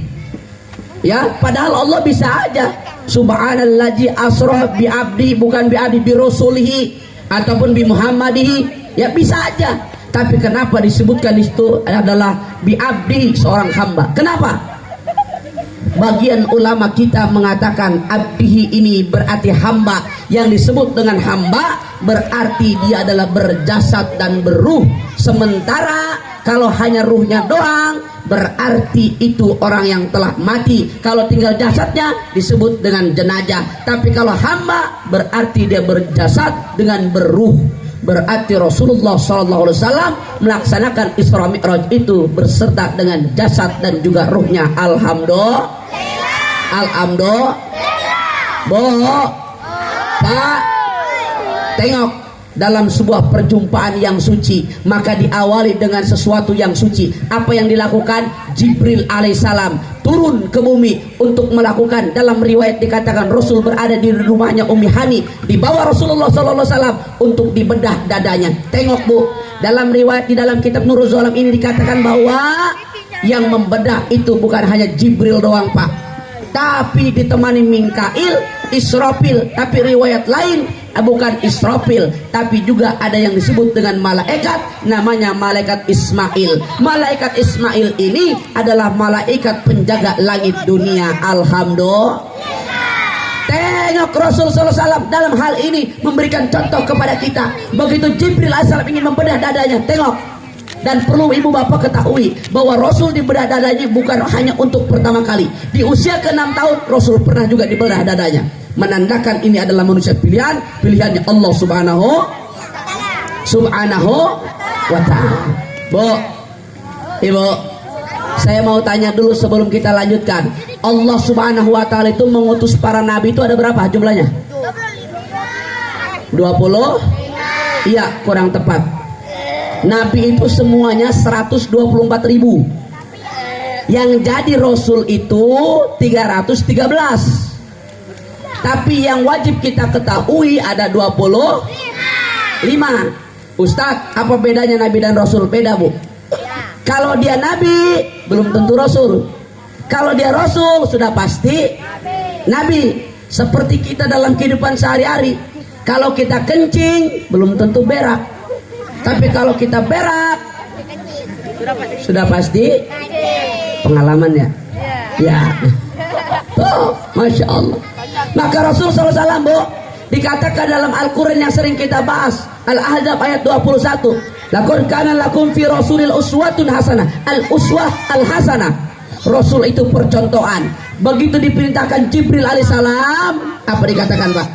Ya, padahal Allah bisa aja subhanalladzi asra bi abdi, bukan bi abdi bi rasulihi ataupun bi muhammadihi, ya bisa aja. Tapi kenapa disebutkan di situ adalah bi abdi, seorang hamba? Kenapa? Bagian ulama kita mengatakan abdihi ini berarti hamba. Yang disebut dengan hamba berarti dia adalah berjasad dan beruh. Sementara kalau hanya ruhnya doang berarti itu orang yang telah mati. Kalau tinggal jasadnya disebut dengan jenazah. Tapi kalau hamba berarti dia berjasad dengan beruh. Berarti Rasulullah SAW melaksanakan Isra Mi'raj itu berserta dengan jasad dan juga ruhnya. Alhamdulillah. Bu, Pak, tengok, dalam sebuah perjumpaan yang suci maka diawali dengan sesuatu yang suci. Apa yang dilakukan? Jibril alaihissalam turun ke bumi untuk melakukan. Dalam riwayat dikatakan Rasul berada di rumahnya Ummi Hani, dibawa Rasulullah SAW untuk dibedah dadanya. Tengok Bu, dalam riwayat di dalam kitab Nurul Zolam ini dikatakan bahwa yang membedah itu bukan hanya Jibril doang Pak, tapi ditemani Mikail, Israfil. Tapi riwayat lain bukan Israfil, tapi juga ada yang disebut dengan malaikat, namanya malaikat Ismail. Malaikat Ismail ini adalah malaikat penjaga langit dunia. Alhamdulillah. Tengok Rasul SAW dalam hal ini memberikan contoh kepada kita. Begitu Jibril AS ingin membedah dadanya, tengok. Dan perlu ibu bapak ketahui bahwa Rasul dibedah dadanya bukan hanya untuk pertama kali. Di usia ke-6 tahun Rasul pernah juga dibedah dadanya, menandakan ini adalah manusia pilihannya Allah Subhanahu wa ta'ala. Bu, ibu, saya mau tanya dulu sebelum kita lanjutkan. Allah Subhanahu wa ta'ala itu mengutus para nabi itu ada berapa jumlahnya? 20? Iya, kurang tepat. Nabi itu semuanya 124.000. Yang jadi Rasul itu 313. Tapi yang wajib kita ketahui ada 25. Ustadz, apa bedanya Nabi dan Rasul? Beda Bu. Kalau dia Nabi belum tentu Rasul. Kalau dia Rasul sudah pasti Nabi. Seperti kita dalam kehidupan sehari-hari, kalau kita kencing belum tentu berak. Tapi kalau kita berak sudah pasti pengalaman ya. Ya. Tuh, Masya Allah. Maka Rasul SAW Bu, dikatakan dalam Al-Quran yang sering kita bahas, Al-Ahzab ayat 21, laqad kana lakum fi rasulil uswatun hasanah. Al-uswah al-hasanah, Rasul itu percontohan. Begitu diperintahkan Jibril alaihissalam, apa dikatakan Pak?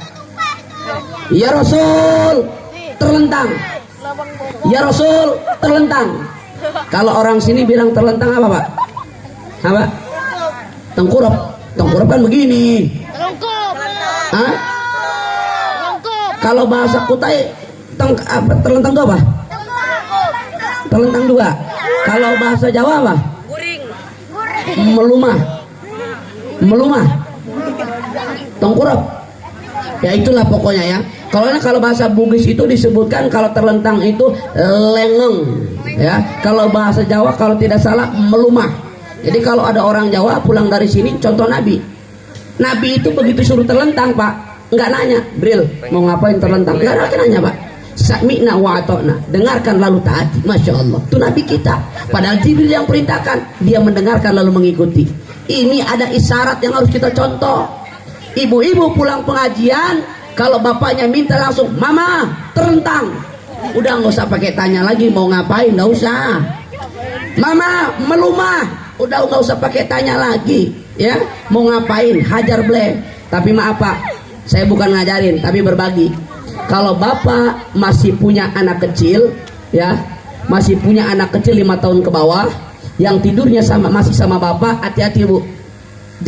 Ya Rasul, terlentang. Ya Rasul, terlentang. Kalau orang sini bilang terlentang apa Pak? Apa? Tengkurap. Tengkurap kan begini. Hah? Kalau bahasa Kutai terlentang itu apa? Terlentang juga. Kalau bahasa Jawa apa? Melumah. Melumah. Tengkurap. Ya itulah pokoknya ya. Kalau bahasa Bugis itu disebutkan kalau terlentang itu lengeng ya. Kalau bahasa Jawa kalau tidak salah melumah. Jadi kalau ada orang Jawa pulang dari sini, contoh Nabi itu begitu suruh terlentang Pak, nggak nanya, Bril mau ngapain terlentang, nggak nanya Pak. Sami'na wa ata'na, dengarkan lalu taati. Masya Allah, itu Nabi kita. Padahal Jibril yang perintahkan, dia mendengarkan lalu mengikuti. Ini ada isyarat yang harus kita contoh. Ibu-ibu pulang pengajian, kalau bapaknya minta langsung, mama terlentang, udah nggak usah pakai tanya lagi mau ngapain, nggak usah. Mama melumah, udah nggak usah pakai tanya lagi ya, mau ngapain, hajar bleh. Tapi maaf Pak, saya bukan ngajarin tapi berbagi. Kalau bapak masih punya anak kecil ya, masih punya anak kecil 5 tahun ke bawah yang tidurnya masih sama bapak, hati-hati Bu,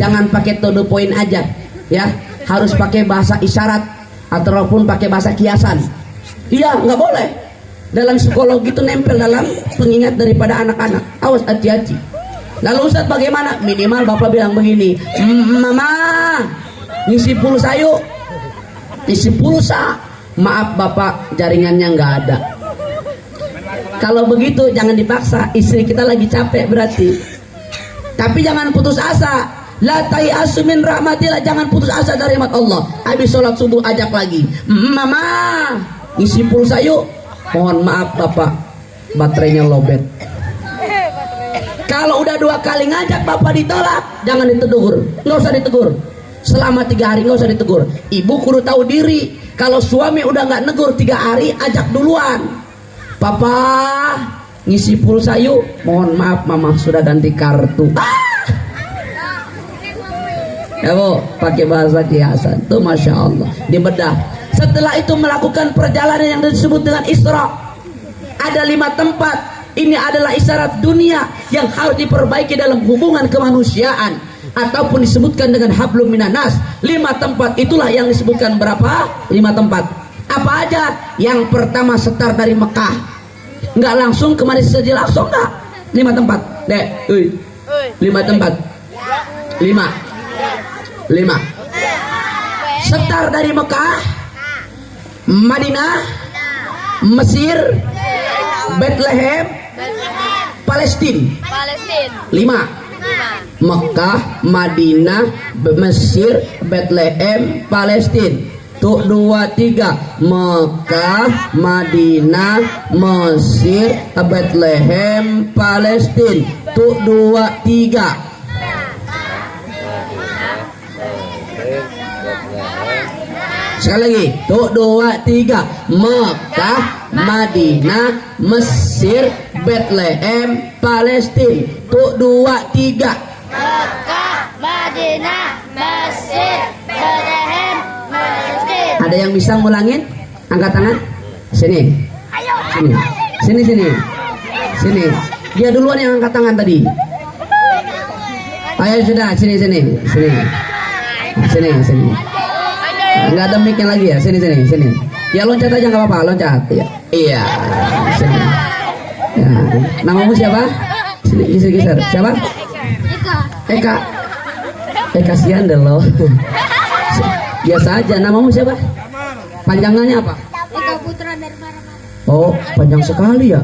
jangan pakai to the point aja ya, harus pakai bahasa isyarat ataupun pakai bahasa kiasan. Iya, nggak boleh. Dalam psikologi itu nempel dalam pengingat daripada anak-anak. Awas, hati-hati. Lalu Ustadz bagaimana? Minimal bapak bilang begini, mama ngisi pulsa yuk, isi pulsa. Maaf bapak, jaringannya nggak ada. Kalau begitu jangan dipaksa, istri kita lagi capek berarti. Tapi jangan putus asa. La tayasu min rahmatillah, jangan putus asa dari rahmat Allah. Habis sholat subuh ajak lagi, mama ngisi pulsa yuk. Mohon maaf bapak, baterainya lowbat. Kalau udah 2 kali ngajak bapak ditolak, jangan ditegur, nggak usah ditegur. Selama 3 hari nggak usah ditegur. Ibu kudu tahu diri. Kalau suami udah nggak negur 3 hari, ajak duluan. Papa ngisi pulsa yuk. Mohon maaf mama sudah ganti kartu. Ya Bu, pakai bahasa kiasan tuh, Masya Allah, dibedah. Setelah itu melakukan perjalanan yang disebut dengan Isra. Ada 5 tempat. Ini adalah isyarat dunia yang harus diperbaiki dalam hubungan kemanusiaan, ataupun disebutkan dengan hablum minanas. 5 tempat itulah yang disebutkan berapa? 5 tempat. Apa aja? Yang pertama setar dari Mekah, nggak langsung ke Madinah saja, langsung nggak. 5 tempat. Dek, 5 tempat. 5. Setar dari Mekah, Madinah, Mesir, Bethlehem, Palestina. 5. Mekah, Madinah, Mesir, Bethlehem, Palestina. Tuh 2, 3. Mekah, Madinah, Mesir, Bethlehem, Palestina. Tuh 2, 3. Sekali lagi. Tuh 2, 3. Mekah, Madinah, Mesir, Bethlehem, Palestina. Tuh 2, 3. Mekah, Madinah, Mesir, Bethlehem, Palestina. Ada yang bisa ngulangin? Angkat tangan. Sini. Sini. Dia duluan yang angkat tangan tadi. Ayo sudah, sini. Enggak ada mic lagi ya. Sini. Ya loncat aja nggak apa-apa, loncat. Ya. Iya. Sini. Ya. Namamu siapa? Sini geser. Siapa? Eka. Kasihan deh lo. Biasa aja. Namamu siapa? Panjangannya apa? Eka Putra Dharma Ramadan. Oh, panjang sekali ya.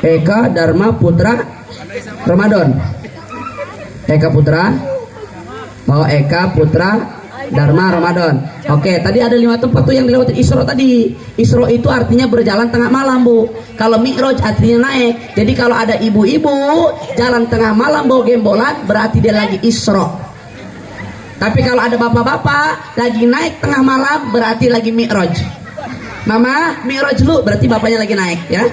Eka Dharma Putra Ramadan. Eka Putra. Oh, Eka Putra Dharma Ramadan. Oke, tadi ada 5 tempat tuh yang dilewati Isra tadi. Isra itu artinya berjalan tengah malam, Bu. Kalau Mi'raj artinya naik. Jadi kalau ada ibu-ibu jalan tengah malam bawa gembolan, berarti dia lagi Isra. Tapi kalau ada bapak-bapak lagi naik tengah malam, berarti lagi Mi'raj. Mama, Mi'raj lu, berarti bapaknya lagi naik, ya.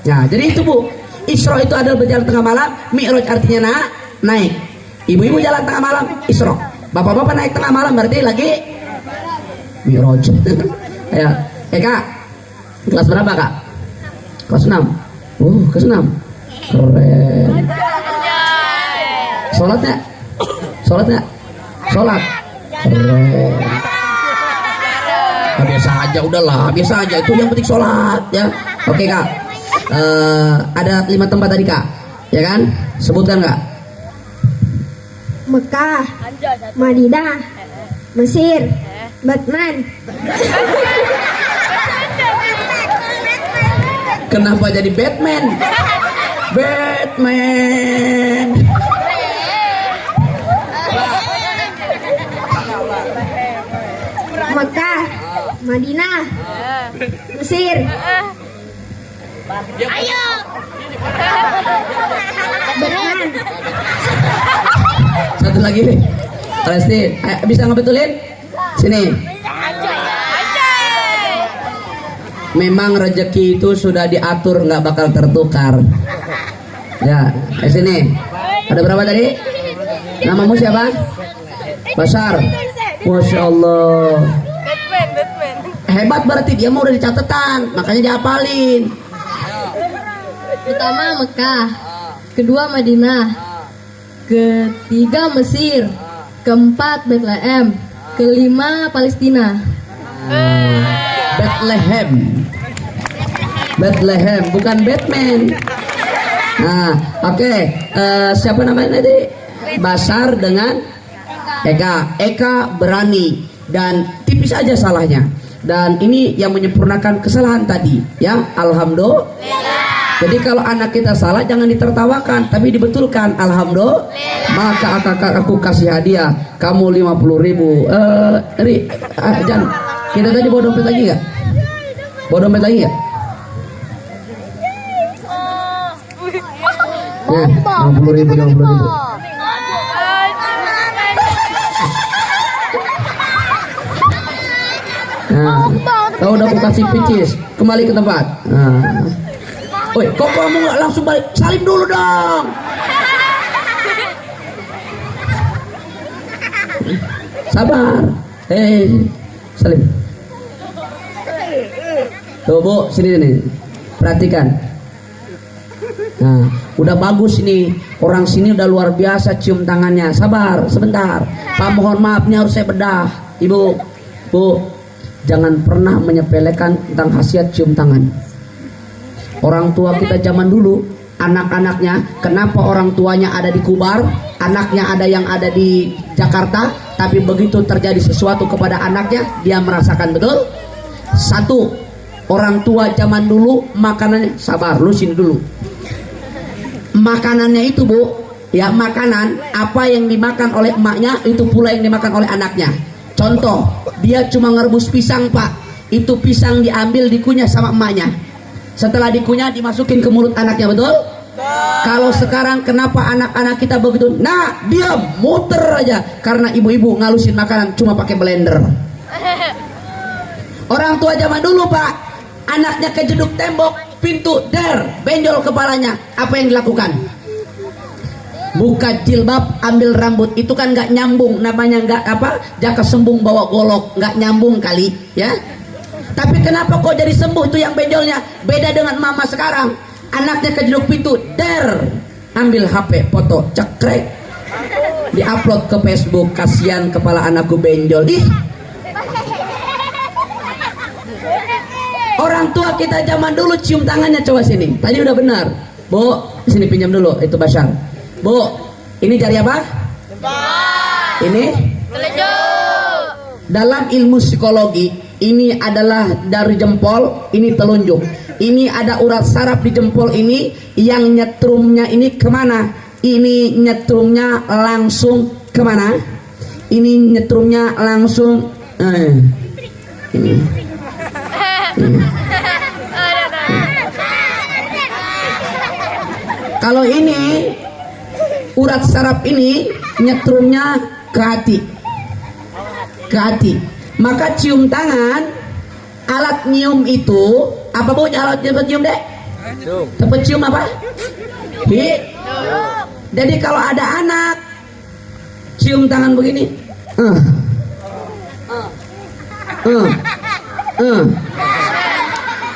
Nah, jadi itu, Bu. Isra itu adalah berjalan tengah malam, Mi'raj artinya naik. Ibu-ibu jalan tengah malam, Isra. Bapak-bapak naik tengah malam, berarti lagi Mi'raj. Ya, Kak. Kelas berapa, Kak? Kelas 6. Kelas 6. Keren. Sholatnya? Sholat. Keren. Nah, biasa aja, udahlah, biasa aja. Itu yang penting sholat, ya. Oke, Kak. Ada 5 tempat tadi, Kak. Ya kan? Sebutkan, Kak. Mekah, Madinah, Mesir, Batman. Kenapa jadi Batman? Mekah, Madinah, Mesir. Ayo. Batman. Satu lagi nih. Palestina. Bisa ngebetulin? Sini. Memang rezeki itu sudah diatur, nggak bakal tertukar. Ya, sini. Ada berapa tadi? Namamu siapa? Basar. Masya Allah. Hebat berarti, dia mau udah dicatetan, makanya dihafalin. Pertama Mekah, kedua Madinah, ketiga Mesir, keempat Bethlehem, kelima Palestina. Bethlehem, bukan Batman. Nah, oke. Siapa namanya tadi? Basar dengan Eka berani dan tipis aja salahnya. Dan ini yang menyempurnakan kesalahan tadi, ya. Alhamdulillah. Jadi kalau anak kita salah jangan ditertawakan, tapi dibetulkan. Alhamdulillah. Maka aku kasih hadiah kamu 50.000. Jan, kita tadi bawa dompet lagi nggak? Bawa dompet lagi nggak? Nah, 50.000. Nah, kau udah aku kasih picis, kembali ke tempat. Nah. Woi, kok kamu nggak langsung balik? Salim dulu dong. Sabar. Salim. Tuh, Bu, sini. Perhatikan. Nah, udah bagus ini. Orang sini udah luar biasa cium tangannya. Sabar, sebentar. Pak, mohon maaf, ini harus saya bedah. Ibu, Bu, jangan pernah menyepelekan tentang khasiat cium tangan. Orang tua kita zaman dulu anak-anaknya. Kenapa orang tuanya ada di Kubar, anaknya ada yang ada di Jakarta, tapi begitu terjadi sesuatu kepada anaknya, dia merasakan betul. Satu, orang tua zaman dulu makanannya, sabar, lu sini dulu. Makanannya itu Bu, ya makanan apa yang dimakan oleh emaknya itu pula yang dimakan oleh anaknya. Contoh, dia cuma ngerebus pisang Pak, itu pisang diambil dikunyah sama emaknya. Setelah dikunyah dimasukin ke mulut anaknya, betul? Kalau sekarang kenapa anak-anak kita begitu? Nah, dia muter aja karena ibu-ibu ngalusin makanan cuma pakai blender. Orang tua zaman dulu Pak, anaknya kejeduk tembok, pintu, benjol kepalanya. Apa yang dilakukan? Buka jilbab, ambil rambut. Itu kan nggak nyambung, namanya nggak apa, jaka sembung bawa golok, nggak nyambung kali, ya. Tapi kenapa kok jadi sembuh itu yang benjolnya? Beda dengan mama sekarang, anaknya kejeduk pintu, ambil HP, foto, cekrek, diupload ke Facebook. Kasihan kepala anakku benjol. Ih, orang tua kita zaman dulu cium tangannya, coba sini. Tadi udah benar, Bu. Sini pinjam dulu, itu Bashar. Bu, ini jari apa? Ini telunjuk. Dalam ilmu psikologi, ini adalah dari jempol, ini telunjuk. Ini ada urat saraf di jempol ini, yang nyetrumnya ini kemana? Ini nyetrumnya langsung kemana? Ini nyetrumnya langsung ini. Kalau ini urat saraf ini nyetrumnya ke hati, maka cium tangan, alat nyium itu apa Bu? Alat nyium dek? Tempat cium apa? Jadi kalau ada anak cium tangan begini,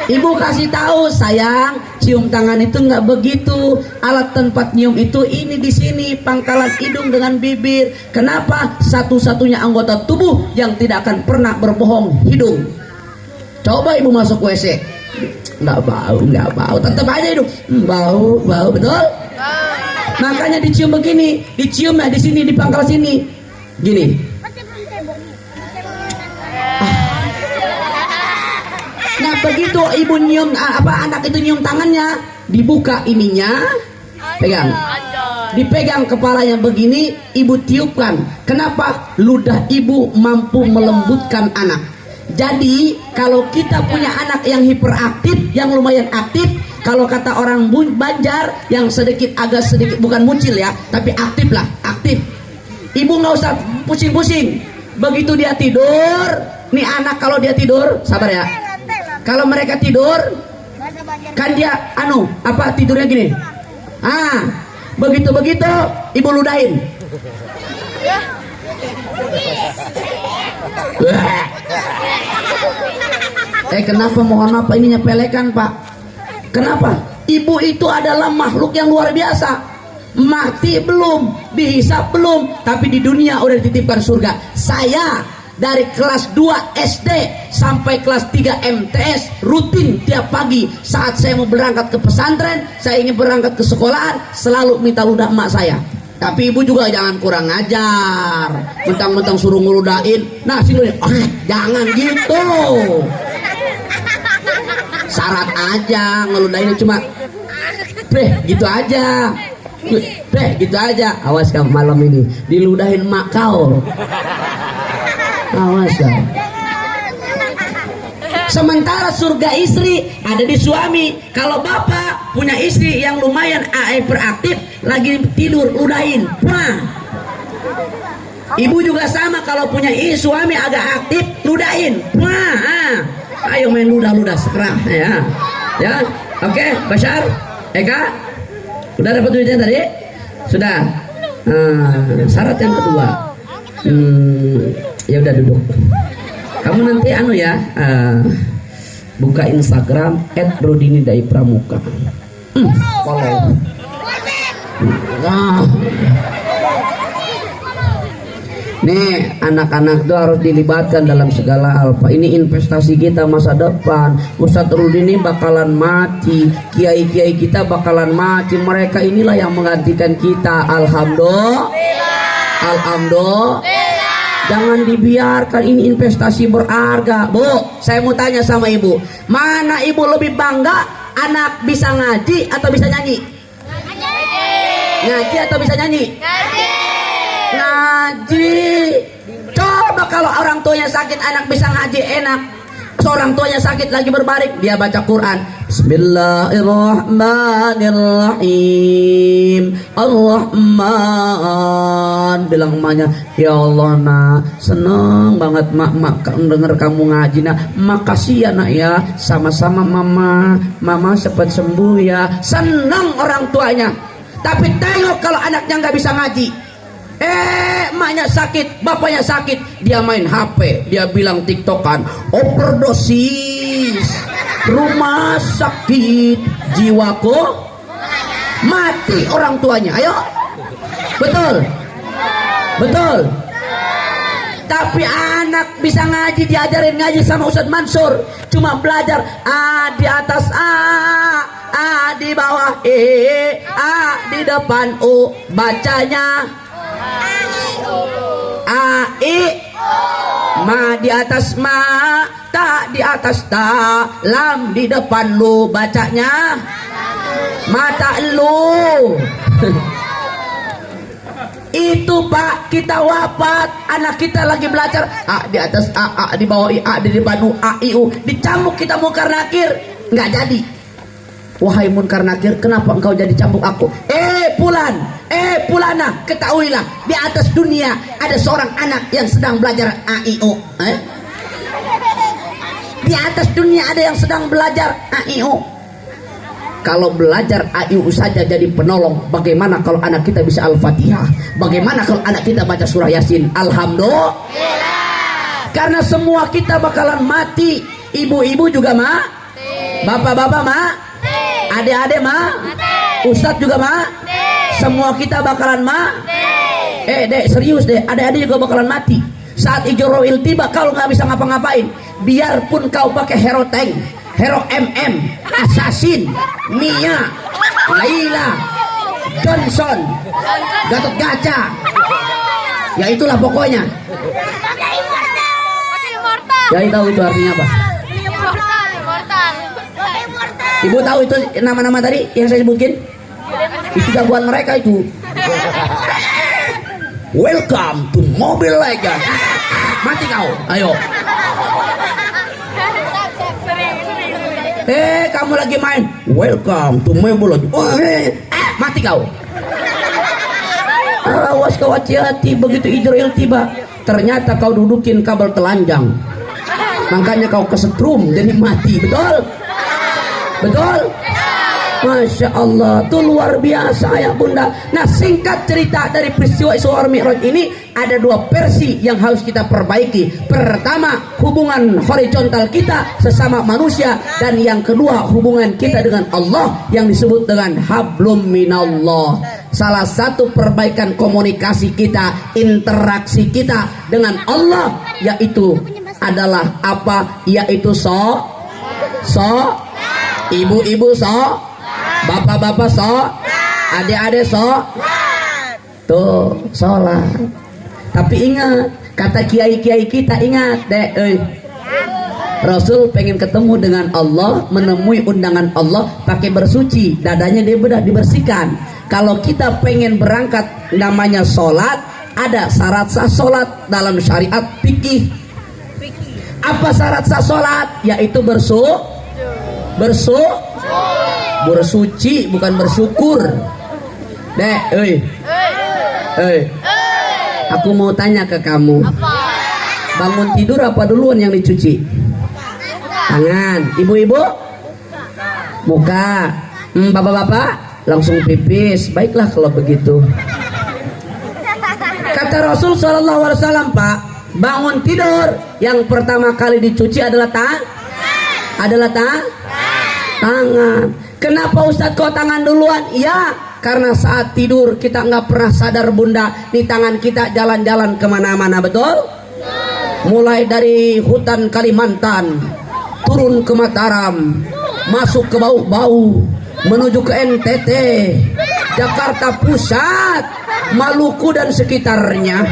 Ibu kasih tahu, sayang, cium tangan itu nggak begitu. Alat tempat nyium itu ini di sini, pangkalan hidung dengan bibir. Kenapa? Satu-satunya anggota tubuh yang tidak akan pernah berbohong, hidung. Coba ibu masuk WC, nggak bau, tetap aja hidung bau, betul? Makanya dicium begini, diciumnya di sini, di pangkal sini, gini. Nah begitu ibu nyium anak itu nyium tangannya, dibuka ininya, pegang, dipegang kepalanya begini, ibu tiupkan. Kenapa? Ludah ibu mampu melembutkan anak. Jadi kalau kita punya anak yang hiperaktif, yang lumayan aktif, kalau kata orang Banjar yang agak sedikit bukan mucil ya, tapi aktif lah, aktif. Ibu nggak usah pusing-pusing. Begitu dia tidur, nih anak kalau dia tidur, sabar ya. Kalau mereka tidur, kan dia tidurnya gini. Begitu ibu ludahin. Kenapa, mohon maaf, ini nyepelekan Pak? Kenapa? Ibu itu adalah makhluk yang luar biasa. Mati belum, dihisap belum, tapi di dunia udah dititipkan surga. Saya dari kelas 2 SD sampai kelas 3 MTS rutin tiap pagi saat saya mau berangkat ke pesantren, saya ingin berangkat ke sekolahan, selalu minta ludah emak saya. Tapi ibu juga jangan kurang ajar, mentang-mentang suruh ngeludahin, nah sini jangan gitu. Syarat aja ngeludahin, cuma gitu aja. Gitu aja. Awas kamu malam ini diludahin emak kau. Awas ya. Sementara surga istri ada di suami. Kalau bapak punya istri yang lumayan hiperaktif, lagi tidur ludahin. Ibu juga sama, kalau punya suami agak aktif, ludahin. Ayo main ludah-ludah sekarang ya. Ya, oke, Bashar, Eka, udah dapat duitnya tadi? Sudah. Syarat yang kedua. Ya udah duduk. Kamu nanti buka Instagram @brodini_dai_pramuka. Follow. Nih, anak-anak itu harus dilibatkan dalam segala hal, Pak. Ini investasi kita masa depan. Ustadz Rudin ini bakalan mati, kiai-kiai kita bakalan mati. Mereka inilah yang menggantikan kita. Alhamdulillah. Alhamdulillah. Jangan dibiarkan, ini investasi berharga. Bu, saya mau tanya sama ibu, mana ibu lebih bangga anak bisa ngaji atau bisa nyanyi? Ngaji atau bisa nyanyi? Ngaji. Coba kalau orang tuanya sakit, anak bisa ngaji enak. Seorang tuanya sakit lagi berbaring, dia baca Quran. Bismillahirrahmanirrahim. Ar-Rahman. Bilang emaknya, ya Allah nak, seneng banget mak denger kamu ngaji nak. Makasih ya nak ya, sama-sama mama cepat sembuh ya. Seneng orang tuanya. Tapi tengok kalau anaknya nggak bisa ngaji, emaknya sakit, bapaknya sakit, dia main HP, dia bilang tiktokan, overdosis, rumah sakit, jiwaku mati orang tuanya. Ayo, betul, betul. Tapi anak bisa ngaji, diajarin ngaji sama Ustadz Mansur, cuma belajar A di atas A di bawah A di depan U, bacanya A I, ma di atas ma, ta di atas ta, lam di depan lu, bacanya mata lu. Itu Pak, kita wafat, anak kita lagi belajar A di atas A di bawah I, A di depan U, A I U, dicambuk kita Munkar Nakir, nggak jadi. Wahai Munkar Nakir, kenapa engkau jadi cambuk aku? Pulana, ketahuilah di atas dunia ada seorang anak yang sedang belajar A I U. Di atas dunia ada yang sedang belajar A I U. Kalau belajar A I U saja jadi penolong, bagaimana kalau anak kita bisa Al-Fatihah? Bagaimana kalau anak kita baca surah Yasin? Alhamdulillah. Karena semua kita bakalan mati. Ibu-ibu juga bapak-bapak adik-adik ustadz juga semua kita bakalan dek, serius deh, adik-adik juga bakalan mati. Saat Ijroil tiba, kalau nggak bisa ngapa-ngapain, biarpun kau pakai hero tank, hero MM, assassin, Mia, Laila, Johnson, Gatot Kaca, ya itulah pokoknya. Jadi tahu itu artinya apa? Ibu tahu itu nama-nama tadi yang saya sebutin? Itu jagoan mereka itu. Welcome to Mobile Legends. Mati kau, ayo. Kamu lagi main. Welcome to Mobile Legends. Mati kau. Awas kau, hati-hati, begitu Ijroil tiba, ternyata kau dudukin kabel telanjang. Makanya kau kesetrum jadi mati, betul? Betul? Masya Allah, itu luar biasa ya bunda. Nah, singkat cerita dari peristiwa Isra Mi'raj ini, ada dua versi yang harus kita perbaiki. Pertama, hubungan horizontal kita sesama manusia, dan yang kedua, hubungan kita dengan Allah yang disebut dengan hablum minallah. Salah satu perbaikan komunikasi kita, interaksi kita dengan Allah, yaitu adalah apa? Yaitu ibu-ibu bapak-bapak adik-adik tuh sholat. Tapi ingat, kata kiai-kiai kita, ingat dek, Rasul pengen ketemu dengan Allah, menemui undangan Allah, pakai bersuci, dadanya dia bedah dibersihkan. Kalau kita pengen berangkat namanya sholat, ada syarat sah sholat dalam syariat fikih. Apa syarat sah sholat? Yaitu bersuci, bukan bersyukur. Dek, aku mau tanya ke kamu, bangun tidur apa duluan yang dicuci? Tangan. Ibu-ibu muka. Bapak-bapak langsung pipis. Baiklah kalau begitu. Kata Rasul sallallahu alaihi wasallam, Pak, bangun tidur yang pertama kali dicuci adalah tangan. Kenapa Ustadz kok tangan duluan? Iya, Karena saat tidur kita nggak pernah sadar Bunda, di tangan kita jalan-jalan kemana-mana, betul? Mulai dari hutan Kalimantan, turun ke Mataram, masuk ke Bau-Bau, menuju ke NTT, Jakarta Pusat, Maluku dan sekitarnya.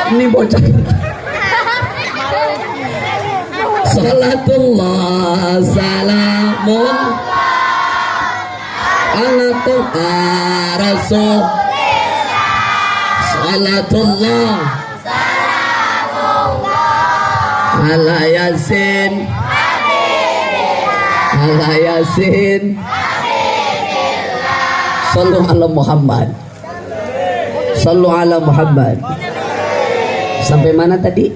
Ini bocah. Salatullah salamun ala rasul. Salatullah ala yasin ala yasin. Sallu ala Muhammad. Sallu ala Muhammad. Sampai mana tadi?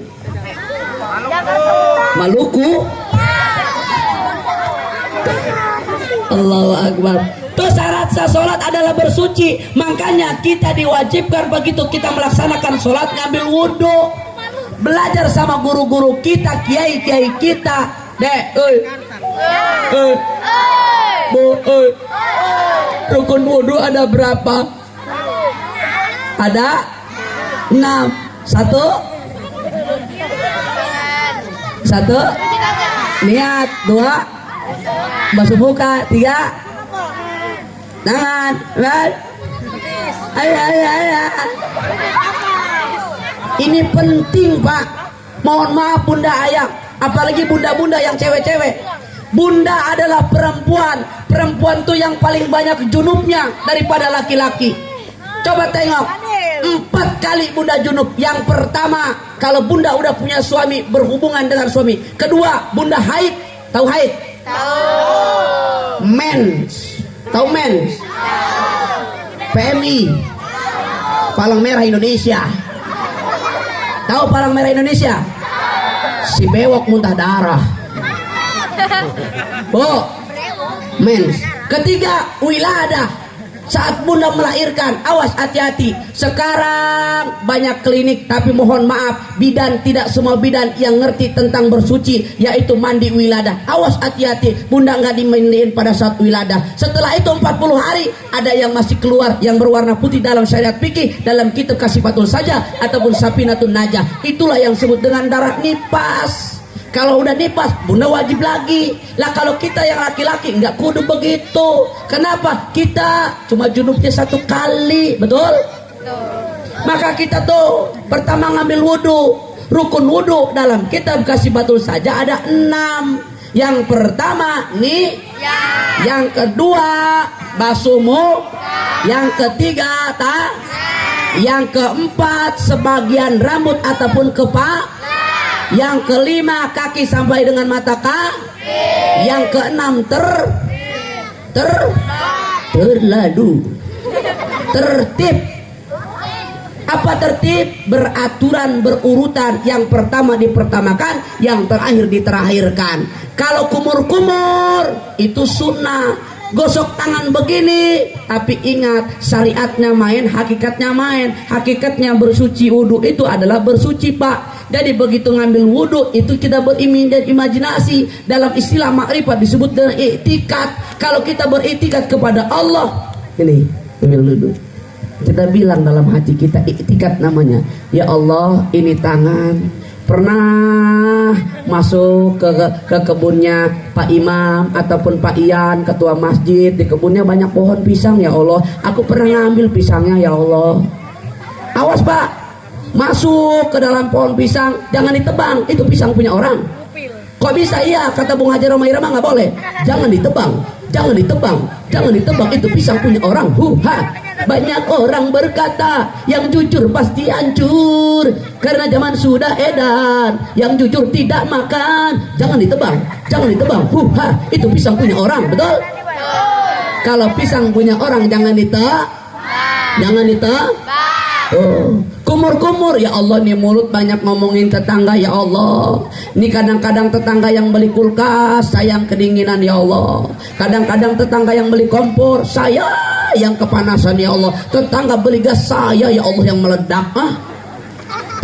Maluku. Allahu Akbar. Itu syarat sholat adalah bersuci. Makanya kita diwajibkan begitu kita melaksanakan sholat ngambil wudhu. Belajar sama guru-guru kita, kiai-kiai kita. Rukun wudhu ada berapa? Ada 6. Satu niat, 2 basuh muka, 3 tangan, ini penting Pak. Mohon maaf Bunda Ayah, apalagi bunda-bunda yang cewek-cewek. Bunda adalah perempuan tuh yang paling banyak junubnya daripada laki-laki. Coba tengok, 4 kali Bunda junub. Yang pertama, kalau Bunda udah punya suami, berhubungan dengan suami. Kedua, Bunda haid. Tahu haid? Tahu. Mens. Tahu mens? PMI. Palang Merah Indonesia. Tahu Palang Merah Indonesia? Si bewok muntah darah. Mens. Ketiga, wiladah. Saat Bunda melahirkan, awas hati-hati. Sekarang banyak klinik, tapi mohon maaf, bidan tidak semua bidan yang ngerti tentang bersuci, yaitu mandi wiladah. Awas hati-hati, Bunda nggak dimandiin pada saat wiladah. Setelah itu 40 hari, ada yang masih keluar yang berwarna putih dalam syariat fikih, dalam kitab Kasifatul Saja ataupun Sapinatun Najah. Itulah yang disebut dengan darah nifas. Kalau udah nifas, Bunda wajib lagi. Lah kalau kita yang laki-laki nggak kudu begitu. Kenapa? Kita cuma junubnya 1 kali, betul? Maka kita tuh pertama ngambil wudhu. Rukun wudhu dalam kitab Kasifatul Saja ada 6. Yang pertama nih, yang kedua basuh muka, yang ketiga yang keempat sebagian rambut ataupun kepala. Yang kelima kaki sampai dengan mata kaki. Yang keenam terlalu tertib. Apa tertib? Beraturan, berurutan. Yang pertama dipertamakan, yang terakhir diterakhirkan. Kalau kumur-kumur itu sunnah. Gosok tangan begini, tapi ingat syariatnya main, hakikatnya main. Hakikatnya bersuci wudhu itu adalah bersuci Pak. Jadi begitu ngambil wudhu itu kita berimajinasi. Dalam istilah makrifat disebut dengan i'tikad. Kalau kita beriktikad kepada Allah, ini ambil wudhu, kita bilang dalam hati kita, i'tikad namanya. Ya Allah, ini tangan pernah masuk ke kebunnya Pak Imam ataupun Pak Ian, ketua masjid. Di kebunnya banyak pohon pisang ya Allah, aku pernah ngambil pisangnya ya Allah. Awas Pak, masuk ke dalam pohon pisang jangan ditebang, itu pisang punya orang. Kok bisa? Iya, kata Bung Haji Roma Irama nggak boleh. Jangan ditebang, jangan ditebang, jangan ditebang, itu pisang punya orang. Banyak orang berkata yang jujur pasti hancur, karena zaman sudah edan. Yang jujur tidak makan. Jangan ditebang, jangan ditebang. Itu pisang punya orang, betul? Kalau pisang punya orang jangan ditebang, jangan ditebang. Kumur-kumur ya Allah, nih mulut banyak ngomongin tetangga ya Allah. Ini kadang-kadang tetangga yang beli kulkas, sayang kedinginan ya Allah. Kadang-kadang tetangga yang beli kompor, saya yang kepanasan ya Allah. Tetangga beli gas, saya ya Allah yang meledak.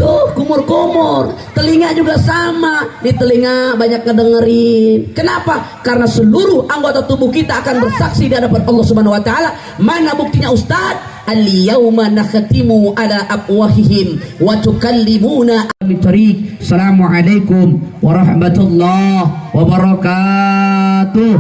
Tuh kumur-kumur, telinga juga sama. Di telinga banyak ngedengerin. Kenapa? Karena seluruh anggota tubuh kita akan bersaksi di hadapan Allah Subhanahu wa taala. Mana buktinya Ustaz? Al-yauma nakhtimu ala afwahihim wa tukallimuna بالطريق السلام عليكم ورحمة الله وبركاته